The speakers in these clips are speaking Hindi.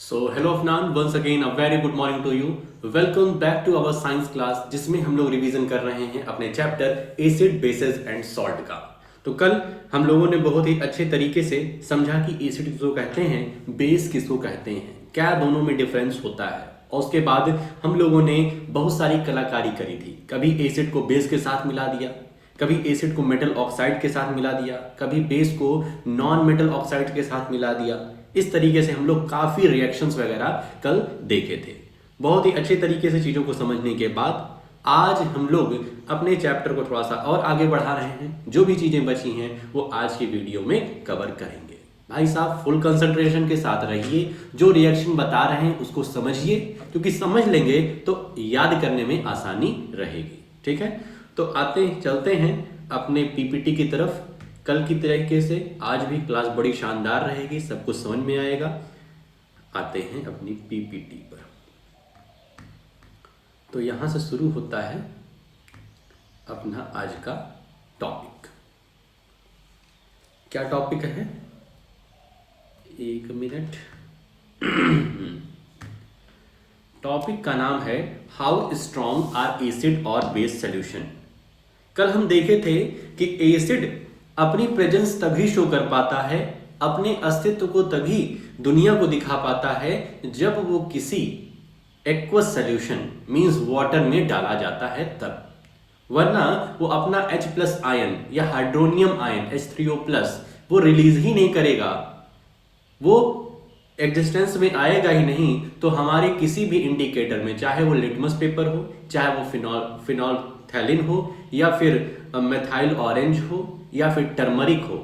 So hello Afnan, once again a very good morning to you. Welcome back to our science class, जिसमें हम लोग रिवीजन कर रहे हैं अपने chapter acid bases and salt का। तो कल हम लोगों ने बहुत ही अच्छे तरीके से समझा कि एसिड किसको कहते हैं, बेस किसको कहते हैं, क्या दोनों में डिफरेंस होता है। और उसके बाद हम लोगों ने बहुत सारी कलाकारी करी थी। कभी एसिड को बेस के साथ मिला दिया, कभी एसिड को मेटल ऑक्साइड के साथ मिला दिया, कभी बेस को नॉन मेटल ऑक्साइड के साथ मिला दिया। इस तरीके से हम लोग काफ़ी रिएक्शंस वगैरह कल देखे थे। बहुत ही अच्छे तरीके से चीज़ों को समझने के बाद आज हम लोग अपने चैप्टर को थोड़ा सा और आगे बढ़ा रहे हैं। जो भी चीज़ें बची हैं वो आज की वीडियो में कवर करेंगे। भाई साहब, फुल कंसंट्रेशन के साथ रहिए। जो रिएक्शन बता रहे हैं उसको समझिए, क्योंकि समझ लेंगे तो याद करने में आसानी रहेगी। ठीक है, तो चलते हैं अपने पीपीटी की तरफ। कल की तरीके से आज भी क्लास बड़ी शानदार रहेगी, सब कुछ समझ में आएगा। आते हैं अपनी पीपीटी पर। तो यहां से शुरू होता है अपना आज का टॉपिक। क्या टॉपिक है? एक मिनट। टॉपिक का नाम है हाउ स्ट्रॉन्ग आर एसिड और बेस सॉल्यूशन। कल हम देखे थे कि एसिड अपनी प्रेजेंस तभी शो कर पाता है, अपने अस्तित्व को तभी दुनिया को दिखा पाता है जब वो किसी एक्वस सॉल्यूशन मींस वाटर में डाला जाता है तब। वरना वो अपना H+ आयन या हाइड्रोनियम आयन H3O+ वो रिलीज ही नहीं करेगा, वो एग्जिस्टेंस में आएगा ही नहीं। तो हमारे किसी भी इंडिकेटर में, चाहे वो लिटमस पेपर हो, चाहे वो फिनोल्फथैलिन हो, या फिर मेथाइल ऑरेंज हो, या फिर टर्मरिक हो,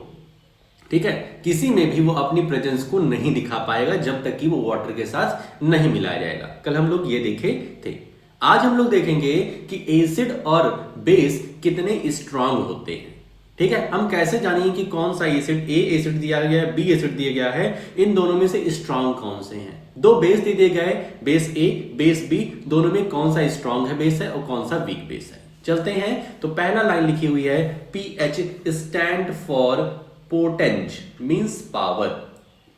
ठीक है, किसी में भी वो अपनी प्रेजेंस को नहीं दिखा पाएगा जब तक कि वो वाटर के साथ नहीं मिलाया जाएगा। कल हम लोग ये देखे थे। आज हम लोग देखेंगे कि एसिड और बेस कितने स्ट्रांग होते हैं। ठीक है, हम कैसे जानेंगे कि कौन सा एसिड, ए एसिड दिया गया है, बी एसिड दिया गया है, इन दोनों में से स्ट्रांग कौन से हैं। दो बेस दिए गए, बेस ए बेस बी, दोनों में कौन सा स्ट्रांग है बेस है और कौन सा वीक बेस है। चलते हैं। तो पहला लाइन लिखी हुई है पीएच स्टैंड फॉर पोटेंज मींस पावर।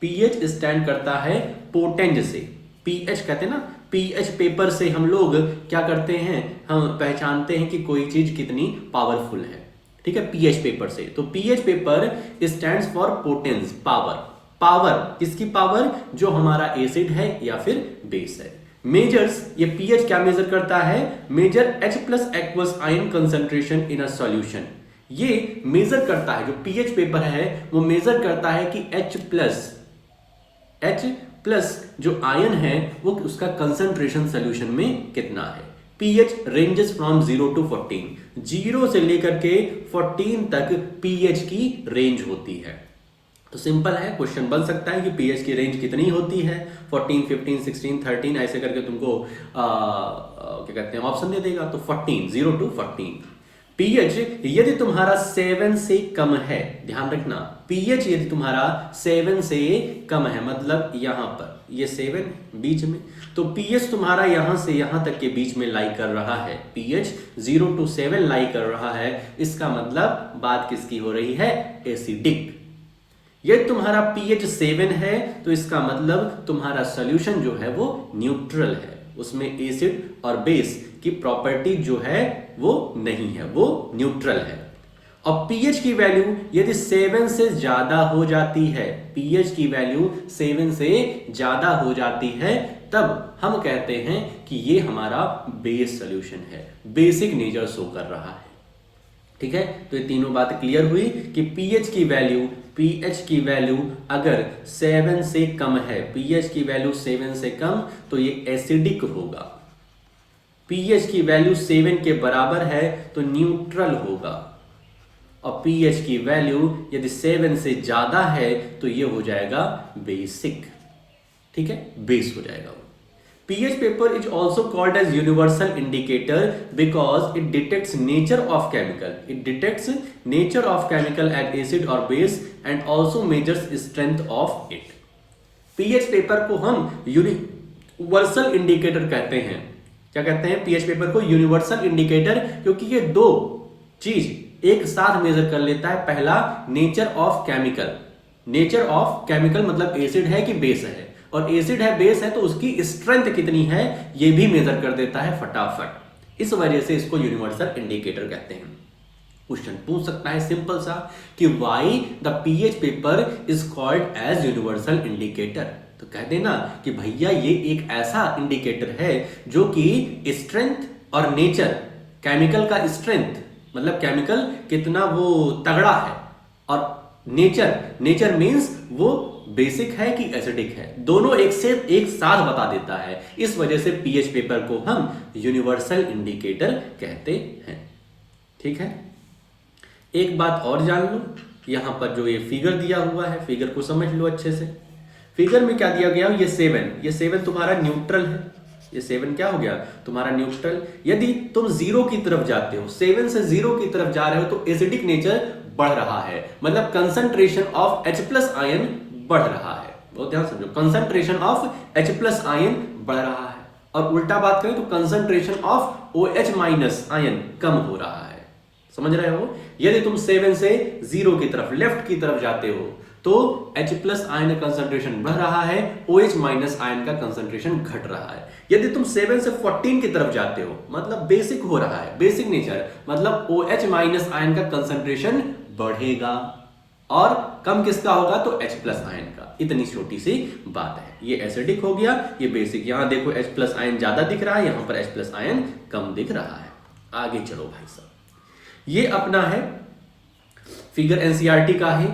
पीएच स्टैंड करता है पोटेंज से। पीएच कहते हैं ना, पीएच पेपर से हम लोग क्या करते हैं, हम पहचानते हैं कि कोई चीज कितनी पावरफुल है। ठीक है, पीएच पेपर से। तो pH paper stands for potence, power. Power किसकी पावर? जो हमारा एसिड है या फिर बेस है। मेजर्स, ये पीएच क्या मेजर करता है? Measure H+ aqueous ion concentration in a solution. ये मेजर करता है, जो पीएच पेपर है वो मेजर करता है कि H+ जो आयन है वो उसका कंसंट्रेशन सॉल्यूशन में कितना है। पीएच रेंजेस फ्रॉम 0 to 14, 0 से लेकर के 14 तक पीएच की रेंज होती है। तो सिंपल है, क्वेश्चन बन सकता है कि पीएच की रेंज कितनी होती है। 14, 15, 16, 13 ऐसे करके तुमको क्या कहते हैं ऑप्शन दे देगा। तो 14, 0 to 14। पीएच यदि तुम्हारा 7 से कम है, ध्यान रखना, पीएच यदि तुम्हारा 7 से कम है, मतलब यहां पर ये 7 बीच में, तो पीएच तुम्हारा यहां से यहां तक के बीच में लाई कर रहा है। पीएच 0 to 7 लाई कर रहा है, इसका मतलब बात किसकी हो रही है? एसिडिक। यदि तुम्हारा पीएच 7 है तो इसका मतलब तुम्हारा सॉल्यूशन जो है वो न्यूट्रल है, उसमें एसिड और बेस की प्रॉपर्टी जो है वो नहीं है, वो न्यूट्रल है। और पीएच की वैल्यू यदि 7 से ज्यादा हो जाती है, पीएच की वैल्यू 7 से ज्यादा हो जाती है, तब हम कहते हैं कि ये हमारा बेस सॉल्यूशन है, बेसिक नेचर शो कर रहा है। ठीक है, तो ये तीनों बातें क्लियर हुई कि पीएच की वैल्यू अगर 7 से कम है, पीएच की वैल्यू 7 से कम, तो ये एसिडिक होगा। पीएच की वैल्यू 7 के बराबर है तो न्यूट्रल होगा। और पीएच की वैल्यू यदि 7 से ज्यादा है तो ये हो जाएगा बेसिक। ठीक है, बेस हो जाएगा। pH paper is also called as universal indicator because it detects nature of chemical. It detects nature of chemical at acid or base and also measures strength of it. pH paper को हम यूनिवर्सल इंडिकेटर कहते हैं। क्या कहते हैं? pH पेपर को यूनिवर्सल इंडिकेटर, क्योंकि ये दो चीज एक साथ मेजर कर लेता है। पहला nature of chemical, nature of chemical मतलब एसिड है कि बेस है। और एसिड है, बेस है, तो उसकी स्ट्रेंथ कितनी है ये भी मेजर कर देता है फटाफट। इस वजह से इसको यूनिवर्सल इंडिकेटर कहते हैं। क्वेश्चन पूछ सकता है सिंपल सा कि why the pH paper is called as universal indicator. तो कह देना कि भैया ये एक ऐसा इंडिकेटर है जो कि स्ट्रेंथ और नेचर, केमिकल का स्ट्रेंथ मतलब केमिकल कितना वो तगड़ा है, और नेचर मींस वो बेसिक है कि एसिडिक है, दोनों एक साथ बता देता है। इस वजह से पीएच पेपर को हम यूनिवर्सल इंडिकेटर कहते हैं। ठीक है, एक बात और जान लो, यहां पर जो ये फिगर दिया हुआ है, फिगर को समझ लो अच्छे से। फिगर में क्या दिया गया, ये 7 तुम्हारा न्यूट्रल है। ये 7 क्या हो गया, तुम्हारा न्यूट्रल। यदि तुम 0 की तरफ जाते हो, 7 से 0 की तरफ जा रहे हो, तो एसिडिक नेचर बढ़ रहा है, मतलब कंसंट्रेशन ऑफ H+ आयन बढ़ रहा है। बहुत ध्यान समझो, कंसंट्रेशन ऑफ H+ आयन बढ़ रहा है। और उल्टा बात करें तो कंसंट्रेशन ऑफ OH- आयन कम हो रहा है। समझ रहे हो, यदि तुम 7 से 0 की तरफ, लेफ्ट की तरफ जाते हो, तो H+ आयन का कंसंट्रेशन बढ़ रहा है, OH- आयन का कंसंट्रेशन घट रहा है। यदि तुम 7 से 14 की तरफ जाते हो, मतलब बेसिक हो रहा है, बेसिक नेचर, मतलब OH- आयन का कंसंट्रेशन बढ़ेगा, और कम किसका होगा, तो H+ आयन का। इतनी छोटी सी बात है। ये एसिडिक हो गया, ये बेसिक। यहां देखो H+ आयन ज्यादा दिख रहा है, यहां पर H+ आयन कम दिख रहा है। आगे चलो भाई साहब, ये अपना है फिगर, एनसीईआरटी का है।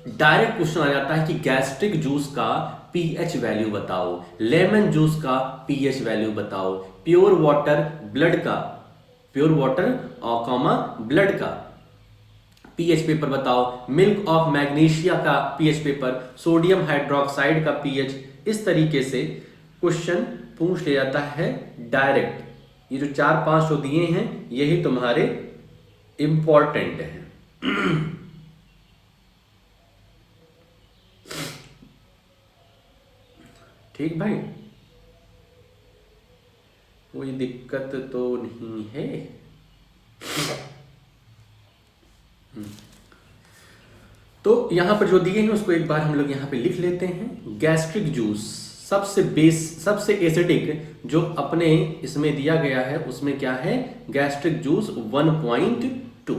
डायरेक्ट क्वेश्चन आ जाता है कि गैस्ट्रिक जूस का पीएच वैल्यू बताओ, लेमन जूस का पीएच वैल्यू बताओ, प्योर वाटर ब्लड का, प्योर वाटर कॉमा ब्लड का पीएच पेपर बताओ, मिल्क ऑफ मैग्नीशिया का पीएच पेपर, सोडियम हाइड्रोक्साइड का पीएच। इस तरीके से क्वेश्चन पूछ लिया जाता है डायरेक्ट। ये जो 4-5 जो दिए हैं यही तुम्हारे इंपॉर्टेंट है। ठीक भाई, कोई दिक्कत तो नहीं है। तो यहां पर जो दिए हैं उसको एक बार हम लोग यहां पे लिख लेते हैं। गैस्ट्रिक जूस सबसे एसिडिक जो अपने इसमें दिया गया है उसमें क्या है, गैस्ट्रिक जूस 1.2,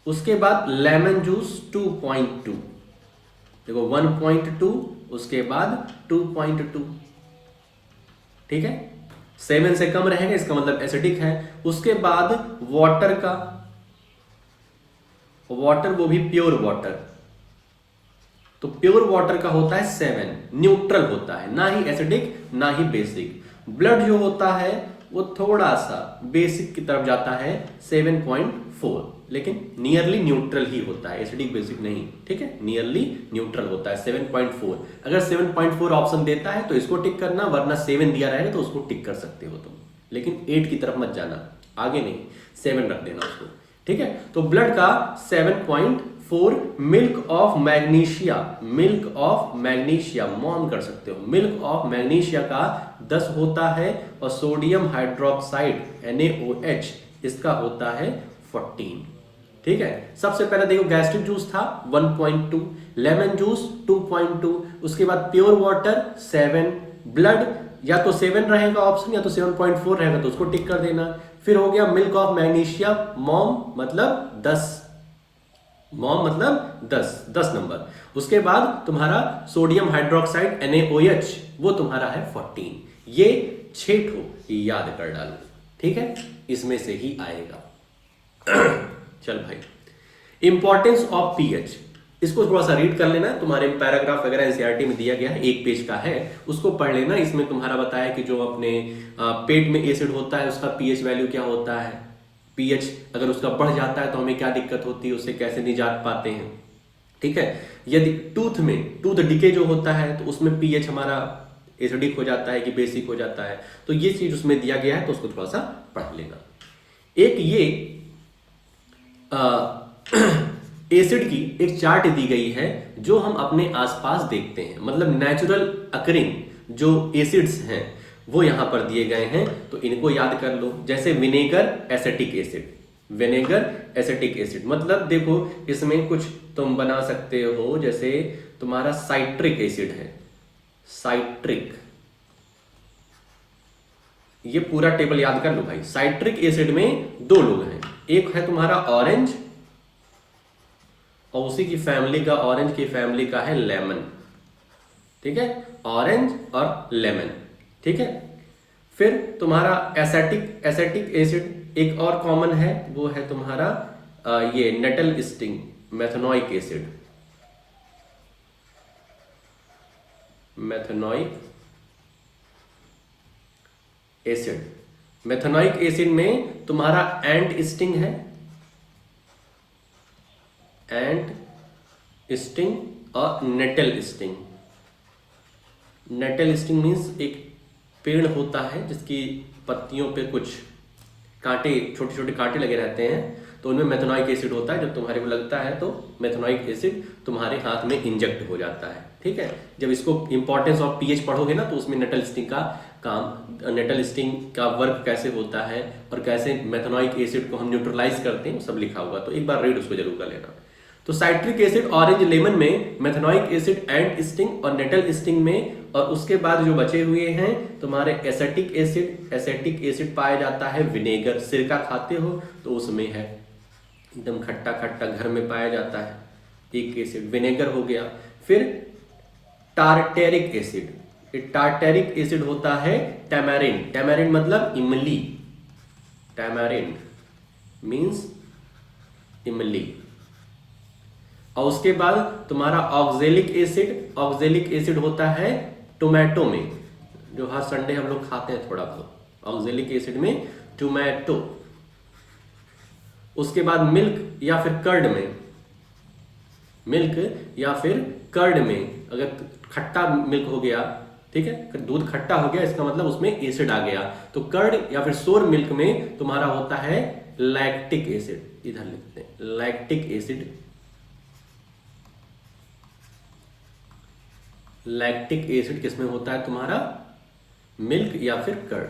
उसके बाद लेमन जूस 2.2, देखो 1.2 उसके बाद 2.2। ठीक है, 7 से कम रहेगा इसका मतलब एसिडिक है। उसके बाद वाटर का, वाटर वो भी प्योर वाटर, तो प्योर वाटर का होता है 7, न्यूट्रल होता है, ना ही एसिडिक ना ही बेसिक। ब्लड जो होता है वो थोड़ा सा बेसिक की तरफ जाता है 7.4, लेकिन नियरली न्यूट्रल ही होता है, एसिडिक बेसिक नहीं। ठीक है, नियरली न्यूट्रल होता है 7.4। अगर 7.4 ऑप्शन देता है तो इसको टिक करना, वरना 7 दिया रहेगा तो उसको टिक कर सकते हो तुम, लेकिन 8 की तरफ मत जाना, आगे नहीं, 7 रख देना उसको। ठीक है, तो ब्लड का 7.4, milk of magnesia, milk of magnesia mom कर सकते हो, मिल्क ऑफ मैग्नीशिया का 10 होता है, और सोडियम हाइड्रोक्साइड NaOH इसका होता है 14। ठीक है, सबसे पहले देखो गैस्ट्रिक जूस था 1.2, लेमन जूस 2.2, उसके बाद प्योर वाटर 7, ब्लड या तो 7 रहेगा ऑप्शन या तो 7.4 रहेगा तो उसको टिक कर देना। फिर हो गया मिल्क ऑफ मैग्नीशिया मॉम मतलब 10, मॉम मतलब 10 नंबर। उसके बाद तुम्हारा सोडियम हाइड्रोक्साइड NaOH वो तुम्हारा है 14। ये 6 ठो याद कर डालो। ठीक है, इसमें से ही आएगा। चल भाई, इंपॉर्टेंस ऑफ पीएच, इसको थोड़ा सा रीड कर लेना, तुम्हारे पैराग्राफ वगैरह एनसीईआरटी में दिया गया है, 1 पेज का है, उसको पढ़ लेना। इसमें तुम्हारा बताया कि जो अपने पेट में एसिड होता है उसका पीएच वैल्यू क्या होता है, पीएच अगर उसका बढ़ जाता है तो हमें क्या दिक्कत होती है, उससे कैसे निजात पाते हैं। ठीक है, यदि टूथ में टूथ डिके जो होता है तो उसमें पीएच हमारा एसिडिक हो जाता है कि बेसिक हो जाता है, तो ये चीज उसमें दिया गया है, तो उसको थोड़ा सा पढ़ लेना। एक ये एसिड की एक चार्ट दी गई है जो हम अपने आसपास देखते हैं, मतलब नेचुरल अकरिंग जो एसिड्स हैं वो यहां पर दिए गए हैं, तो इनको याद कर लो। जैसे vinegar acetic acid, vinegar acetic acid मतलब देखो इसमें कुछ तुम बना सकते हो, जैसे तुम्हारा साइट्रिक एसिड है, साइट्रिक, ये पूरा टेबल याद कर लो भाई। साइट्रिक एसिड में दो लोग हैं, एक है तुम्हारा ऑरेंज और उसी की फैमिली का, ऑरेंज की फैमिली का है लेमन, ठीक है, ऑरेंज और लेमन, ठीक है। फिर तुम्हारा एसेटिक एसिड एक और कॉमन है, वो है तुम्हारा ये nettle sting methanoic acid, methanoic acid. Methanoic acid में तुम्हारा एंट स्टिंग है, एंट स्टिंग और nettle sting. Nettle sting means एक पेड़ होता है जिसकी पत्तियों पे कुछ कांटे, छोटे छोटे कांटे लगे रहते हैं, तो उनमें मेथनोइक एसिड होता है। जब तुम्हारे को लगता है तो मेथनोइक एसिड तुम्हारे हाथ में इंजेक्ट हो जाता है, ठीक है। जब इसको इंपॉर्टेंस ऑफ पीएच पढ़ोगे ना तो उसमें नेटल स्टिंग का काम, नेटल स्टिंग का वर्क कैसे होता है और कैसे मेथनोइक एसिड को हम न्यूट्रलाइज करते हैं, सब लिखा हुआ, तो एक बार रीड उसको जरूर कर लेना। तो साइट्रिक एसिड ऑरेंज लेमन में, मेथनोइक एसिड एंट स्टिंग और नेटल स्टिंग में, और उसके बाद जो बचे हुए हैं तुम्हारे एसेटिक एसिड पाया जाता है विनेगर। सिरका खाते हो तो उसमें है एकदम खट्टा खट्टा, घर में पाया जाता है एक एसिड, विनेगर हो गया। फिर टार्टेरिक एसिड, टार्टेरिक एसिड होता है टैमारिन, टैमारिन मतलब इमली, टैमारिन मीन्स इमली। और उसके बाद तुम्हारा ऑक्जेलिक एसिड होता है टोमेटो में, जो हर संडे हम लोग खाते हैं थोड़ा बहुत, ऑक्जेलिक एसिड में टोमेटो। उसके बाद मिल्क या फिर कर्ड में, मिल्क या फिर कर्ड में अगर खट्टा मिल्क हो गया, ठीक है, दूध खट्टा हो गया, इसका मतलब उसमें एसिड आ गया, तो कर्ड या फिर सोर मिल्क में तुम्हारा होता है लैक्टिक एसिड। इधर लिखते हैं लैक्टिक एसिड, लैक्टिक एसिड किसमें होता है तुम्हारा, मिल्क या फिर कर्ड,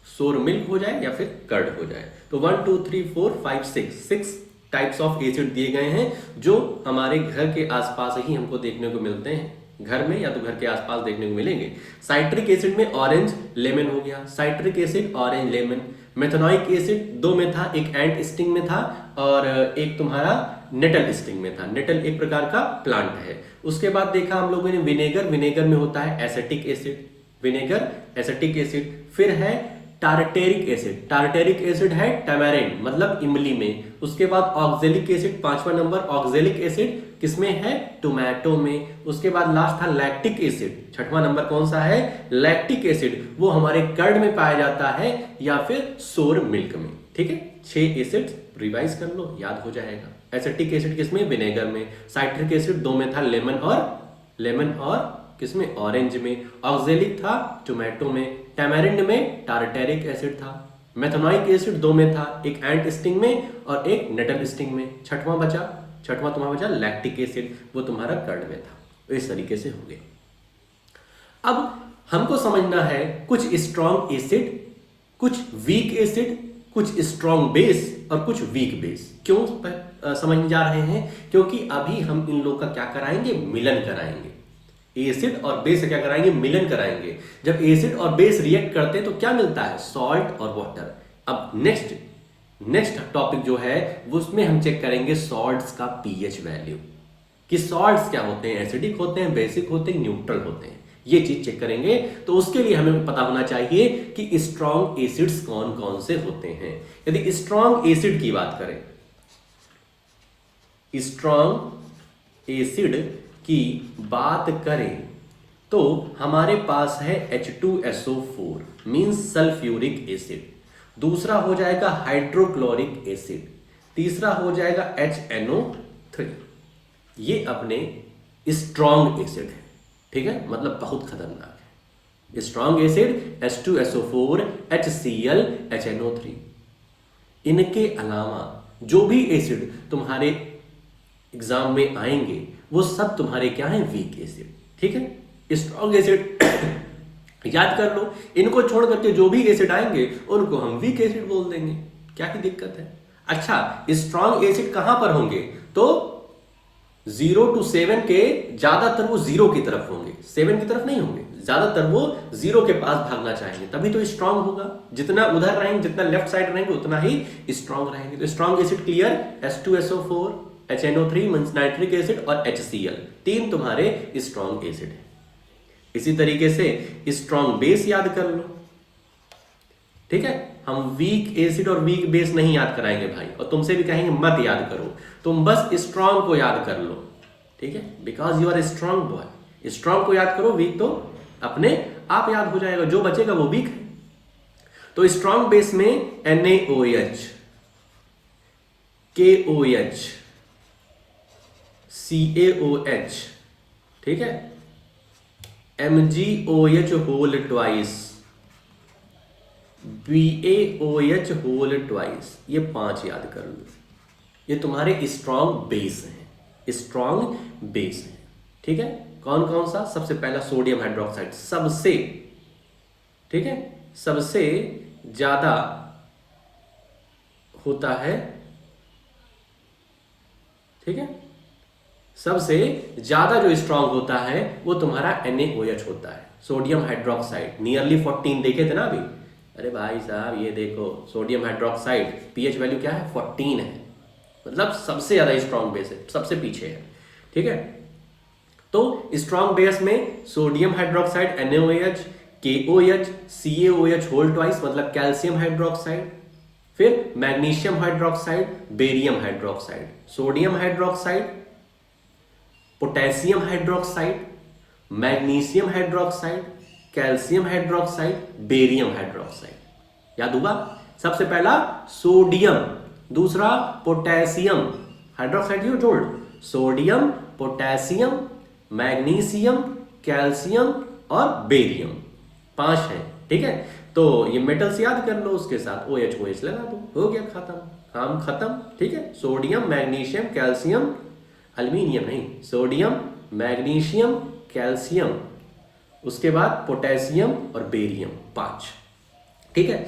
सोर मिल्क हो जाए या फिर कर्ड हो जाए। तो 1 2 3 4 5 6 टाइप्स ऑफ एसिड दिए गए हैं जो हमारे घर के आसपास ही हमको देखने को मिलते हैं, घर में या तो घर के आसपास देखने को मिलेंगे। साइट्रिक एसिड में ऑरेंज लेमन हो गया, citric acid orange lemon. Methanoic acid दो में था, एक एंट स्टिंग में था और एक तुम्हारा नेटल स्टिंग में था। नेटल एक प्रकार का प्लांट है। उसके बाद देखा हम लोगों ने विनेगर, विनेगर में होता है acetic acid, vinegar acetic acid. फिर है टार्टेरिक एसिड, टार्टेरिक एसिड है टैमारिन मतलब इमली में। उसके बाद ऑक्जेलिक एसिड, पांचवा नंबर ऑक्जेलिक एसिड किसमें है, टोमेटो में। उसके बाद लास्ट था लैक्टिक एसिड, छठवां नंबर कौन सा है, लैक्टिक एसिड, वो हमारे कर्ड में पाया जाता है या फिर सोर मिल्क में, ठीक है। 6 एसिड रिवाइज कर लो, याद हो जाएगा। एसिटिक एसिड किसमें, विनेगर में। साइट्रिक एसिड दो में था, लेमन और किसमें, ऑरेंज में। ऑक्जेलिक था टोमेटो में। टैमारिंड में टार्टेरिक एसिड था। मेथनोइक एसिड दो में था, एक एंट स्टिंग में और एक नेटल स्टिंग में। छठवां तुम्हारा बचा लैक्टिक एसिड, वो तुम्हारा कर्ड में था। इस तरीके से हो गए। अब हमको समझना है कुछ स्ट्रॉन्ग एसिड, कुछ वीक एसिड, कुछ स्ट्रॉन्ग बेस और कुछ वीक बेस। क्यों समझने जा रहे हैं, क्योंकि अभी हम इन लोग का क्या कराएंगे, मिलन कराएंगे। एसिड और बेस क्या कराएंगे, मिलन कराएंगे। जब एसिड और बेस रिएक्ट करते हैं तो क्या मिलता है, सॉल्ट और वाटर। अब नेक्स्ट टॉपिक जो है वो उसमें हम चेक करेंगे सॉल्ट्स का पीएच वैल्यू, कि सॉल्ट्स क्या होते हैं, एसिडिक होते हैं, बेसिक होते हैं, न्यूट्रल होते हैं। ये चीज चेक करेंगे। तो उसके लिए हमें पता होना चाहिए कि स्ट्रॉन्ग एसिड्स कौन कौन से होते हैं। यदि स्ट्रॉन्ग एसिड की बात करें, स्ट्रॉन्ग एसिड की बात करें तो हमारे पास है H2SO4 मींस सल्फ्यूरिक एसिड। दूसरा हो जाएगा हाइड्रोक्लोरिक एसिड। तीसरा हो जाएगा HNO3। ये अपने स्ट्रॉन्ग एसिड है, ठीक है, मतलब बहुत खतरनाक है। Strong acid H2SO4, HCl, HNO3। इनके अलावा जो भी एसिड तुम्हारे एग्जाम में आएंगे वो सब तुम्हारे क्या है, वीक एसिड, ठीक है। स्ट्रॉन्ग एसिड याद कर लो, इनको छोड़ करके जो भी एसिड आएंगे उनको हम वीक एसिड बोल देंगे, क्या की दिक्कत है। अच्छा, स्ट्रॉन्ग एसिड कहां पर होंगे, तो 0 to 7 के ज्यादातर वो 0 की तरफ होंगे, 7 की तरफ नहीं होंगे, ज्यादातर वो 0 के पास भागना चाहेंगे, तभी तो स्ट्रांग होगा। जितना उधर रहेंगे, जितना लेफ्ट साइड रहेंगे, उतना ही स्ट्रांग रहेंगे। तो strong acid clear, H2SO4, HNO3 means nitric acid और HCl, तीन तुम्हारे स्ट्रांग एसिड है। इसी तरीके से स्ट्रांग बेस याद कर लो, ठीक है। हम वीक एसिड और वीक बेस नहीं याद कराएंगे भाई, और तुमसे भी कहेंगे मत याद करो, तुम बस स्ट्रांग को याद कर लो, ठीक है, because you are strong boy. Strong को याद करो, वीक तो अपने आप याद हो जाएगा, जो बचेगा वो वीक है। तो स्ट्रांग बेस में NaOH, KOH, CaOH, ठीक है, MgOH whole twice, BaOH whole twice, ये 5 याद कर लो। ये तुम्हारे स्ट्रांग बेस हैं, स्ट्रांग बेस हैं, ठीक है। कौन कौन सा? सबसे पहला सोडियम हाइड्रोक्साइड, सबसे, ठीक है, सबसे ज्यादा होता है, ठीक है, सबसे ज्यादा जो स्ट्रांग होता है वो तुम्हारा NaOH होता है, सोडियम हाइड्रोक्साइड। नियरली 14 देखे थे ना अभी। अरे भाई साहब ये देखो, सोडियम हाइड्रोक्साइड pH वैल्यू क्या है? 14 है, मतलब सबसे ज्यादा स्ट्रांग बेस है, सबसे पीछे है, ठीक है। तो स्ट्रांग बेस में sodium hydroxide NaOH, KOH, CaOH whole twice मतलब कैल्शियम हाइड्रोक्साइड, फिर magnesium hydroxide, barium hydroxide, sodium hydroxide, potassium hydroxide, magnesium hydroxide, calcium hydroxide, barium hydroxide. याद होगा, सबसे पहला सोडियम, दूसरा पोटेशियम हाइड्रोक्साइड, जो जोड़ सोडियम, पोटेशियम, मैग्नीशियम, कैल्शियम और बेरियम, 5 है, ठीक है। तो ये मेटल्स याद कर लो, उसके साथ OH लगा दो, हो गया खत्म, काम खत्म, ठीक है। सोडियम, मैग्नीशियम, कैल्शियम, एल्यूमिनियम नहीं, सोडियम, मैग्नीशियम, कैल्शियम, उसके बाद पोटेशियम और बेरियम, 5, ठीक है।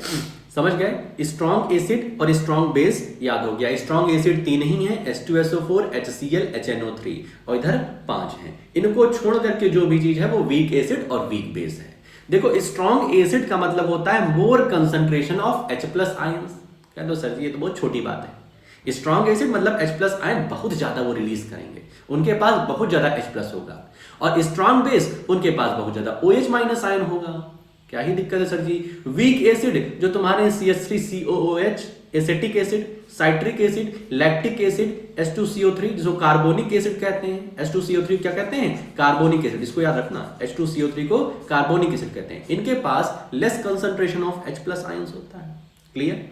समझ गए? स्ट्रॉन्ग एसिड और स्ट्रॉन्ग बेस याद हो गया। स्ट्रॉन्ग एसिड 3 ही है, H2SO4, HCl, HNO3, और इधर 5 हैं। इनको छोड़ करके जो भी चीज है वो वीक एसिड और वीक बेस है। देखो, स्ट्रॉन्ग एसिड का मतलब होता है मोर कंसंट्रेशन ऑफ H+ आयंस। कह दो सर जी ये तो बहुत छोटी बात है। स्ट्रॉन्ग एसिड मतलब H+ आयन बहुत ज्यादा वो रिलीज करेंगे, उनके पास बहुत ज्यादा H+ होगा, और स्ट्रॉन्ग बेस उनके पास बहुत ज्यादा OH- आयन होगा। क्या ही दिक्कत है सर जी? वीक एसिड जो तुम्हारे CH3COOH, acetic acid, citric acid, lactic acid, H2CO3 जिसको कार्बोनिक एसिड कहते हैं। H2CO3 क्या कहते हैं? कार्बोनिक एसिड, इसको याद रखना, H2CO3 को कार्बोनिक एसिड कहते हैं। इनके पास less concentration of H+ ions होता है। क्लियर?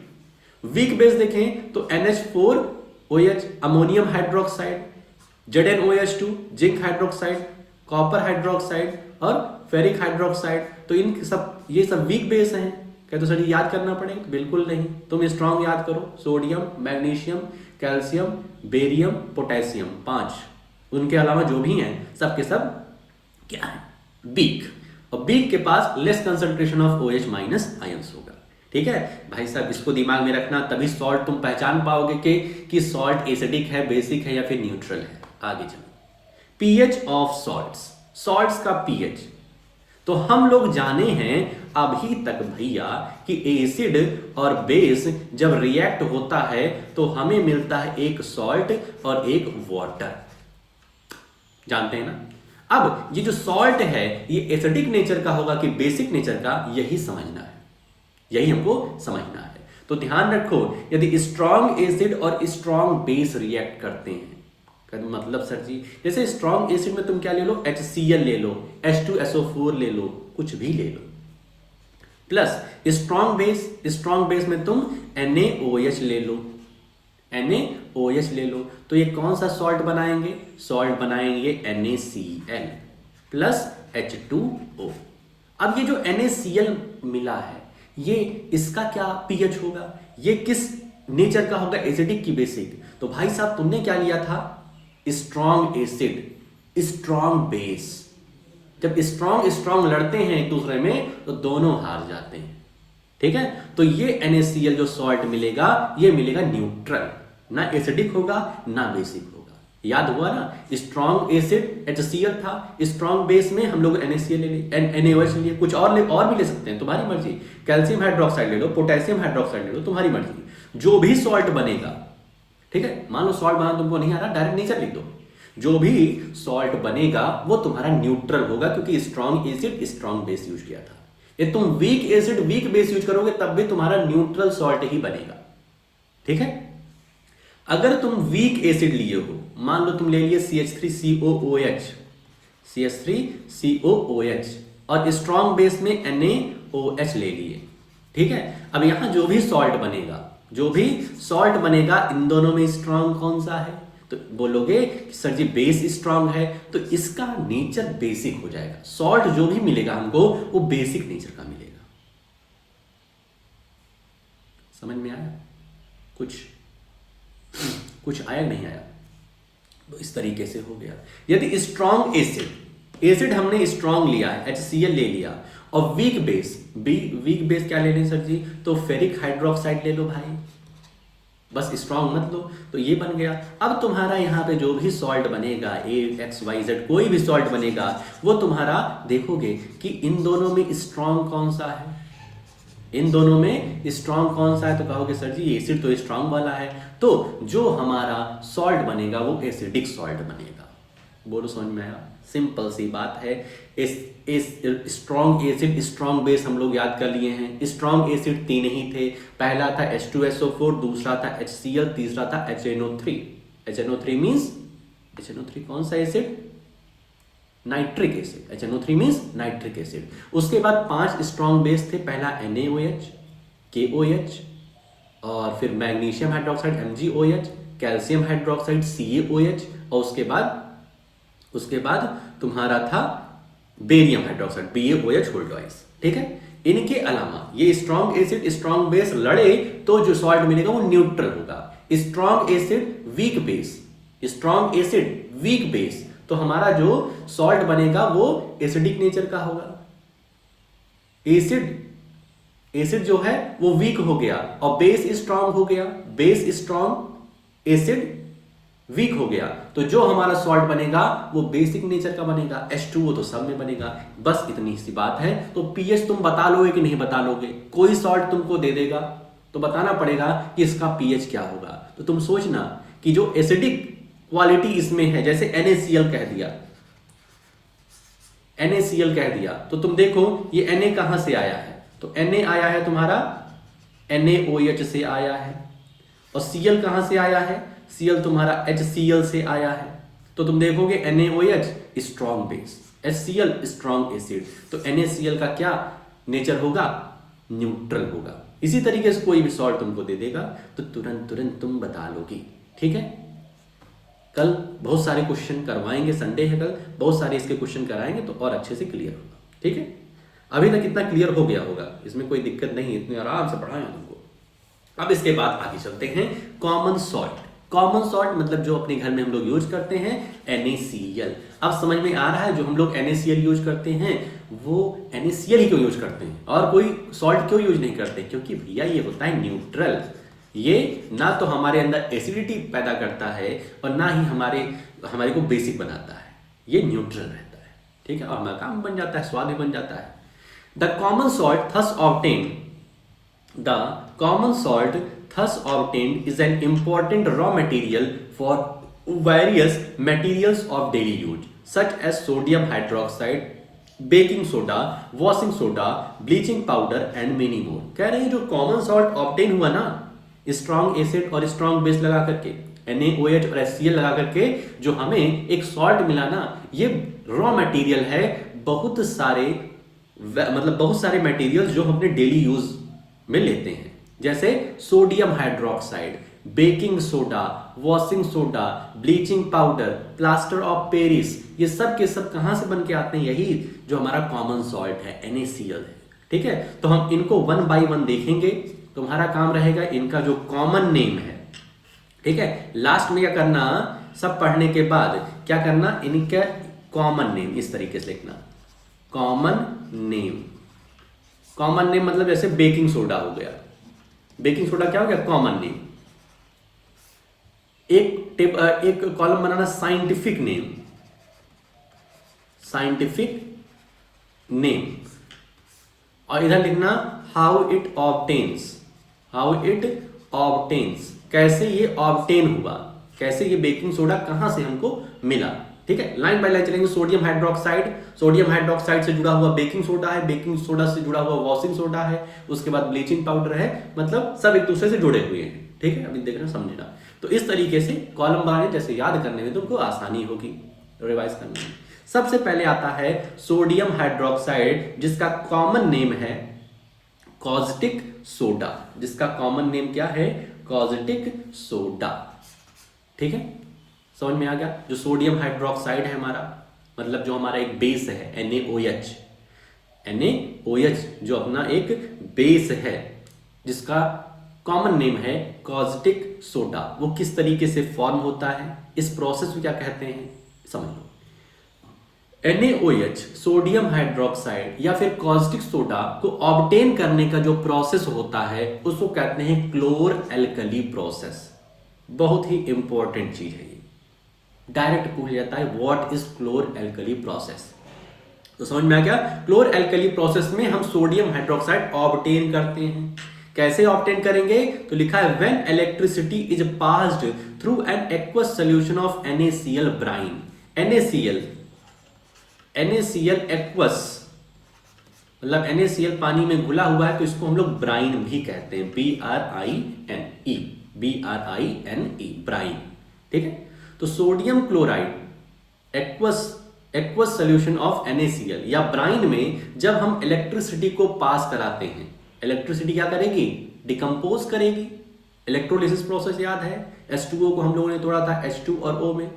वीक बेस देखें तो NH4OH, ammonium hydroxide, ZnOH2, zinc hydroxide, copper hydroxide और फेरिक हाइड्रोक्साइड। तो इन सब, ये सब वीक बेस हैं। क्या तो सर याद करना पड़ेगा? बिल्कुल नहीं, तुम स्ट्रॉन्ग याद करो, sodium, magnesium, calcium, barium, potassium, 5। उनके अलावा जो भी हैं सब के सब क्या है? वीक। और वीक के पास less concentration of OH- ions होगा। ठीक है भाई साहब, इसको दिमाग में रखना, तभी सॉल्ट तुम पहचान पाओगे कि सॉल्ट एसिडिक है, बेसिक है या फिर न्यूट्रल है। आगे चलो, पीएच ऑफ सॉल्ट्स, सॉल्ट्स का पीएच। तो हम लोग जाने हैं अभी तक भैया कि एसिड और बेस जब रिएक्ट होता है तो हमें मिलता है एक सॉल्ट और एक वाटर, जानते हैं ना। अब ये जो सॉल्ट है ये एसिडिक नेचर का होगा कि बेसिक नेचर का, यही समझना है, यही हमको समझना है। तो ध्यान रखो, यदि स्ट्रॉन्ग एसिड और स्ट्रॉन्ग बेस रिएक्ट करते हैं, मतलब सर जी जैसे स्ट्रॉन्ग एसिड में तुम क्या ले लो? HCl ले लो, H2SO4 ले लो, कुछ भी ले लो, प्लस स्ट्रॉन्ग बेस में तुम NaOH ले लो, NaOH ले लो। तो ये कौन सा सॉल्ट बनाएंगे? सॉल्ट बनाएंगे NaCl प्लस H2O। अब ये जो NaCl मिला है, ये इसका क्या पीएच होगा? ये किस नेचर का होगा? एसिडिक की बेसिक? तो भाई साहब तुमने क्या लिया था? Strong acid, strong base. जब स्ट्रॉन्ग लड़ते हैं एक दूसरे में तो दोनों हार जाते हैं। ठीक है, तो ये NaCl जो सॉल्ट मिलेगा, ये मिलेगा न्यूट्रल, ना एसिडिक होगा ना बेसिक होगा। याद हुआ ना, स्ट्रॉन्ग एसिड HCl था, स्ट्रॉन्ग बेस में हम लोग NaCl ले लिए, NaOH लिए, कुछ और भी ले सकते हैं, तुम्हारी मर्जी। कैल्शियम हाइड्रोक्साइड ले लो, पोटेशियम हाइड्रोक्साइड ले लो, तुम्हारी मर्जी। जो भी सॉल्ट बनेगा, ठीक है, मान लो सॉल्ट बनाना तुमको नहीं आ रहा, डायरेक्ट नेचर लिख दो। जो भी सॉल्ट बनेगा वो तुम्हारा न्यूट्रल होगा, क्योंकि strong acid strong base use किया था। ये तुम weak acid weak base use करोगे तब भी तुम्हारा न्यूट्रल सॉल्ट ही बनेगा, ठीक है। अगर तुम वीक एसिड लिए हो, मान लो तुम ले लिए CH3COOH, CH3COOH, और स्ट्रॉन्ग बेस में NaOH ले लिए, ठीक है। अब यहां जो भी सॉल्ट बनेगा इन दोनों में स्ट्रॉन्ग कौन सा है? तो बोलोगे कि सर जी बेस स्ट्रॉन्ग है, तो इसका नेचर बेसिक हो जाएगा। सॉल्ट जो भी मिलेगा हमको वो बेसिक नेचर का मिलेगा। समझ में आया? कुछ आया नहीं आया? तो इस तरीके से हो गया। यदि स्ट्रॉन्ग एसिड हमने स्ट्रॉन्ग लिया है, HCl ले लिया, और वीक बेस क्या ले लें सर जी? तो फेरिक हाइड्रोक्साइड ले लो भाई, बस स्ट्रॉन्ग मत लो। तो ये बन गया। अब तुम्हारा यहां पे जो भी सॉल्ट बनेगा, AXYZ कोई भी सॉल्ट बनेगा, वो तुम्हारा देखोगे कि इन दोनों में स्ट्रॉन्ग कौन सा है, तो कहोगे सर जी एसिड तो स्ट्रॉन्ग वाला है, तो जो हमारा सॉल्ट बनेगा वो एसिडिक सॉल्ट बनेगा। बोलो समझ में आया? सिंपल सी बात है। इस स्ट्रॉन्ग एसिड स्ट्रॉन्ग बेस हम लोग याद कर लिए हैं। स्ट्रॉन्ग एसिड 3 ही थे, पहला था H2SO4, दूसरा था HCl, तीसरा था HNO3। HNO3 मींस HNO3 कौन सा acid? Nitric acid. HNO3 means nitric acid. उसके बाद 5 स्ट्रॉन्ग बेस थे, पहला NaOH, KOH, और फिर magnesium hydroxide MgOH, calcium hydroxide CaOH, और उसके बाद तुम्हारा था barium hydroxide BaOH hold wise, ठीक है। इनके अलावा ये स्ट्रॉन्ग एसिड स्ट्रॉन्ग बेस लड़े तो जो सॉल्ट मिलेगा वो न्यूट्रल होगा। स्ट्रॉन्ग एसिड वीक बेस, तो हमारा जो सॉल्ट बनेगा वो एसिडिक नेचर का होगा। एसिड जो है वो वीक हो गया और बेस स्ट्रॉन्ग हो गया, एसिड वीक हो गया, तो जो हमारा सॉल्ट बनेगा वो बेसिक नेचर का बनेगा। H2O तो सब में बनेगा। बस इतनी सी बात है। तो pH तुम बता लोगे कि नहीं बता लोगे? कोई सॉल्ट तुमको दे देगा तो बताना पड़ेगा कि इसका pH क्या होगा। तो तुम सोचना कि जो एसिडिक क्वालिटी इसमें है, जैसे NaCl कह दिया, तो तुम देखो ये Na कहां से आया है? तो Na आया है तुम्हारा NaOH से आया है, और Cl कहां से आया है? Cl तुम्हारा HCl से आया है। तो तुम देखोगे NaOH strong base, HCl strong acid, तो NaCl का क्या नेचर होगा? न्यूट्रल होगा। इसी तरीके से कोई भी सॉल्ट तुमको दे देगा तो तुरंत तुम बता लोगी, ठीक है। कल बहुत सारे क्वेश्चन करवाएंगे, संडे है कल, बहुत सारे इसके क्वेश्चन कराएंगे तो और अच्छे से क्लियर होगा, ठीक है। अभी तक इतना क्लियर हो गया होगा, इसमें कोई दिक्कत नहीं, इतने आराम से पढ़ाएंगे तुमको। अब इसके बाद आगे चलते हैं। कॉमन सॉल्ट मतलब जो अपने घर में हम लोग यूज करते हैं NaCl। अब समझ में आ रहा है जो हम लोग NaCl यूज करते हैं वो NaCl ही क्यों यूज करते हैं और कोई सॉल्ट क्यों यूज नहीं करते? क्योंकि भैया ये होता है न्यूट्रल। ये ना तो हमारे अंदर एसिडिटी पैदा करता है और ना ही हमारे को बेसिक बनाता है। ये न्यूट्रल रहता है, ठीक है, और हमारा काम बन जाता है, स्वाद भी बन जाता है। The common salt thus obtained is an important raw material for various materials of daily use such as sodium hydroxide, baking soda, washing soda, bleaching powder and many more। कह रहे हैं जो कॉमन सॉल्ट ऑब्टेन हुआ ना स्ट्रॉन्ग एसिड और स्ट्रॉन्ग बेस लगा करके, NaOH और HCl लगा करके जो हमें एक सॉल्ट मिला ना, ये रॉ मटेरियल है बहुत सारे मटेरियल जो हम अपने डेली यूज में लेते हैं, जैसे sodium hydroxide, baking soda, washing soda, bleaching powder, plaster of Paris, ये सब के सब कहां से बन के आते हैं? यही जो हमारा कॉमन सॉल्ट है NaCl है, ठीक है। तो हम इनको 1 बाय 1 देखेंगे। तुम्हारा काम रहेगा इनका जो कॉमन नेम है, ठीक है, लास्ट में क्या करना, सब पढ़ने के बाद क्या करना, इनका कॉमन नेम इस तरीके से लिखना। कॉमन नेम मतलब जैसे बेकिंग सोडा हो गया, बेकिंग सोडा क्या हो गया? Common name. एक एक कॉलम बनाना साइंटिफिक नेम, और इधर लिखना हाउ इट ऑब्टेन्स, कैसे ये ऑब्टेन हुआ, कैसे ये बेकिंग सोडा कहां से हमको मिला। ठीक है, लाइन बाय लाइन चलेंगे। सोडियम हाइड्रोक्साइड से जुड़ा हुआ बेकिंग सोडा है, बेकिंग सोडा से जुड़ा हुआ वॉशिंग सोडा है, उसके बाद ब्लीचिंग पाउडर है, मतलब सब एक दूसरे से जुड़े हुए हैं। ठीक है, अभी देखना समझना। तो इस तरीके से कॉलम बनाने, जैसे याद करने में तुमको आसानी होगी रिवाइज करने में। सबसे पहले आता है सोडियम हाइड्रोक्साइड, जिसका कॉमन नेम है कॉस्टिक सोडा, जिसका कॉमन नेम क्या है, कॉस्टिक सोडा। ठीक है, समझ में आ गया। जो सोडियम हाइड्रोक्साइड है हमारा, मतलब जो हमारा एक बेस है NaOH, जो अपना एक बेस है, जिसका कॉमन नेम है कॉस्टिक सोडा, वो किस तरीके से फॉर्म होता है, इस प्रोसेस को क्या कहते हैं समझ लो। NaOH सोडियम हाइड्रोक्साइड या फिर कॉस्टिक सोडा को ऑब्टेन करने का जो प्रोसेस होता है उसको कहते हैं क्लोर एल्कली प्रोसेस। बहुत ही इंपॉर्टेंट चीज है ये, डायरेक्ट पूछ जाता है व्हाट इज क्लोर एल्कली प्रोसेस। तो समझ में आ गया। क्लोर एल्कली प्रोसेस में हम सोडियम हाइड्रोक्साइड ऑब्टेन करते हैं। कैसे ऑब्टेन करेंगे, तो लिखा है when electricity is passed through an aqueous solution of NaCl brine. NaCl aqueous, मतलब NaCl पानी में घुला हुआ है, तो इसको हम लोग ब्राइन भी कहते हैं, BRINE, ब्राइन। ठीक है, तो sodium chloride aqueous solution of NaCl या ब्राइन में जब हम इलेक्ट्रिसिटी को पास कराते हैं, इलेक्ट्रिसिटी क्या करेगी, डिकम्पोज करेगी। इलेक्ट्रोलिसिस प्रोसेस याद है, H2O को हम लोगों ने तोड़ा था H2 और O में।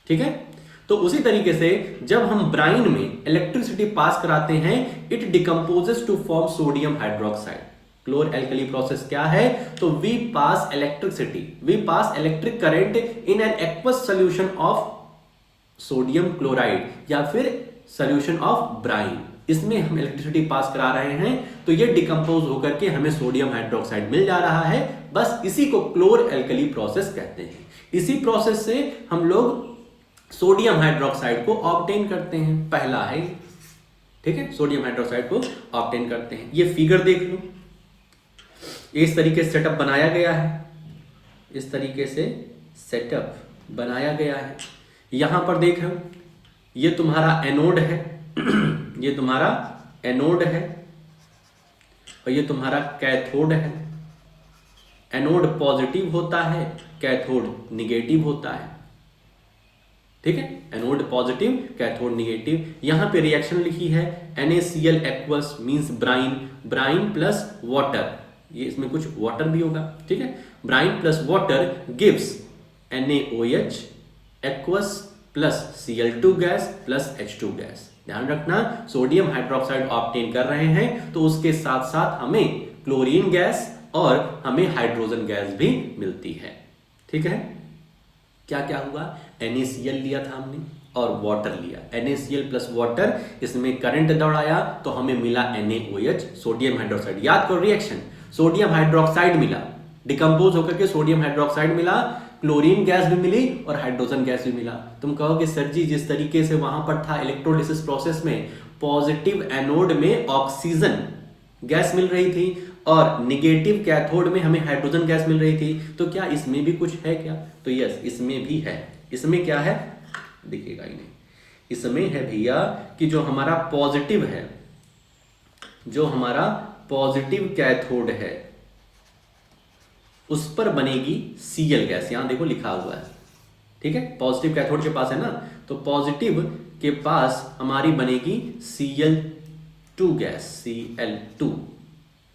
ठीक है, तो उसी तरीके से जब हम ब्राइन में इलेक्ट्रिसिटी पास कराते हैं, it decomposes to form sodium hydroxide. Chlor alkali process क्या है, तो we pass electric current in an aqueous solution of sodium chloride या फिर सॉल्यूशन ऑफ ब्राइन। इसमें हम इलेक्ट्रिसिटी पास करा रहे हैं, तो ये डिकम्पोज होकर के हमें सोडियम हाइड्रोक्साइड मिल जा रहा है। बस इसी को क्लोर एल्कली प्रोसेस कहते हैं। इसी प्रोसेस से हम लोग सोडियम हाइड्रोक्साइड को ऑब्टेन करते हैं, पहला है। ठीक है, सोडियम हाइड्रोक्साइड को ऑब्टेन करते हैं। ये फिगर देख लो, इस तरीके से सेटअप बनाया गया है, यहां पर देख रहे हो, ये तुम्हारा एनोड है ये तुम्हारा एनोड है, और ये तुम्हारा कैथोड है। एनोड पॉजिटिव होता है, कैथोड निगेटिव होता है। ठीक है, एनोड पॉजिटिव, कैथोड निगेटिव। यहां पे रिएक्शन लिखी है NaCl aqueous means brine plus water, ये इसमें कुछ वाटर भी होगा। ठीक है, brine plus water gives NaOH aqueous plus Cl2 gas plus H2 gas. ध्यान रखना, सोडियम हाइड्रोक्साइड ऑब्टेन कर रहे हैं तो उसके साथ साथ हमें क्लोरीन गैस और हमें हाइड्रोजन गैस भी मिलती है। ठीक है, क्या क्या हुआ, NaCl लिया था हमने और वाटर लिया, NaCl प्लस वाटर, इसमें करंट दौड़ाया तो हमें मिला NaOH सोडियम हाइड्रोक्साइड। याद करो रिएक्शन, सोडियम हाइड्रोक्साइड मिला, डिकम्पोज होकर के सोडियम हाइड्रोक्साइड मिला, क्लोरीन गैस भी मिली और हाइड्रोजन गैस भी मिला। तुम कहोगे सर जी, जिस तरीके से वहां पर था इलेक्ट्रोलिसिस प्रोसेस में, पॉजिटिव एनोड में ऑक्सीजन गैस मिल रही थी और निगेटिव कैथोड में हमें हाइड्रोजन गैस मिल रही थी, तो क्या इसमें भी कुछ है क्या, तो यस, इसमें भी है। इसमें क्या है, दिखेगा ही नहीं, इसमें है भैया कि जो हमारा पॉजिटिव कैथोड है उस पर बनेगी Cl गैस। यहां देखो लिखा हुआ है। ठीक है, पॉजिटिव कैथोड के पास है ना, तो पॉजिटिव के पास हमारी बनेगी Cl2 गैस, Cl2।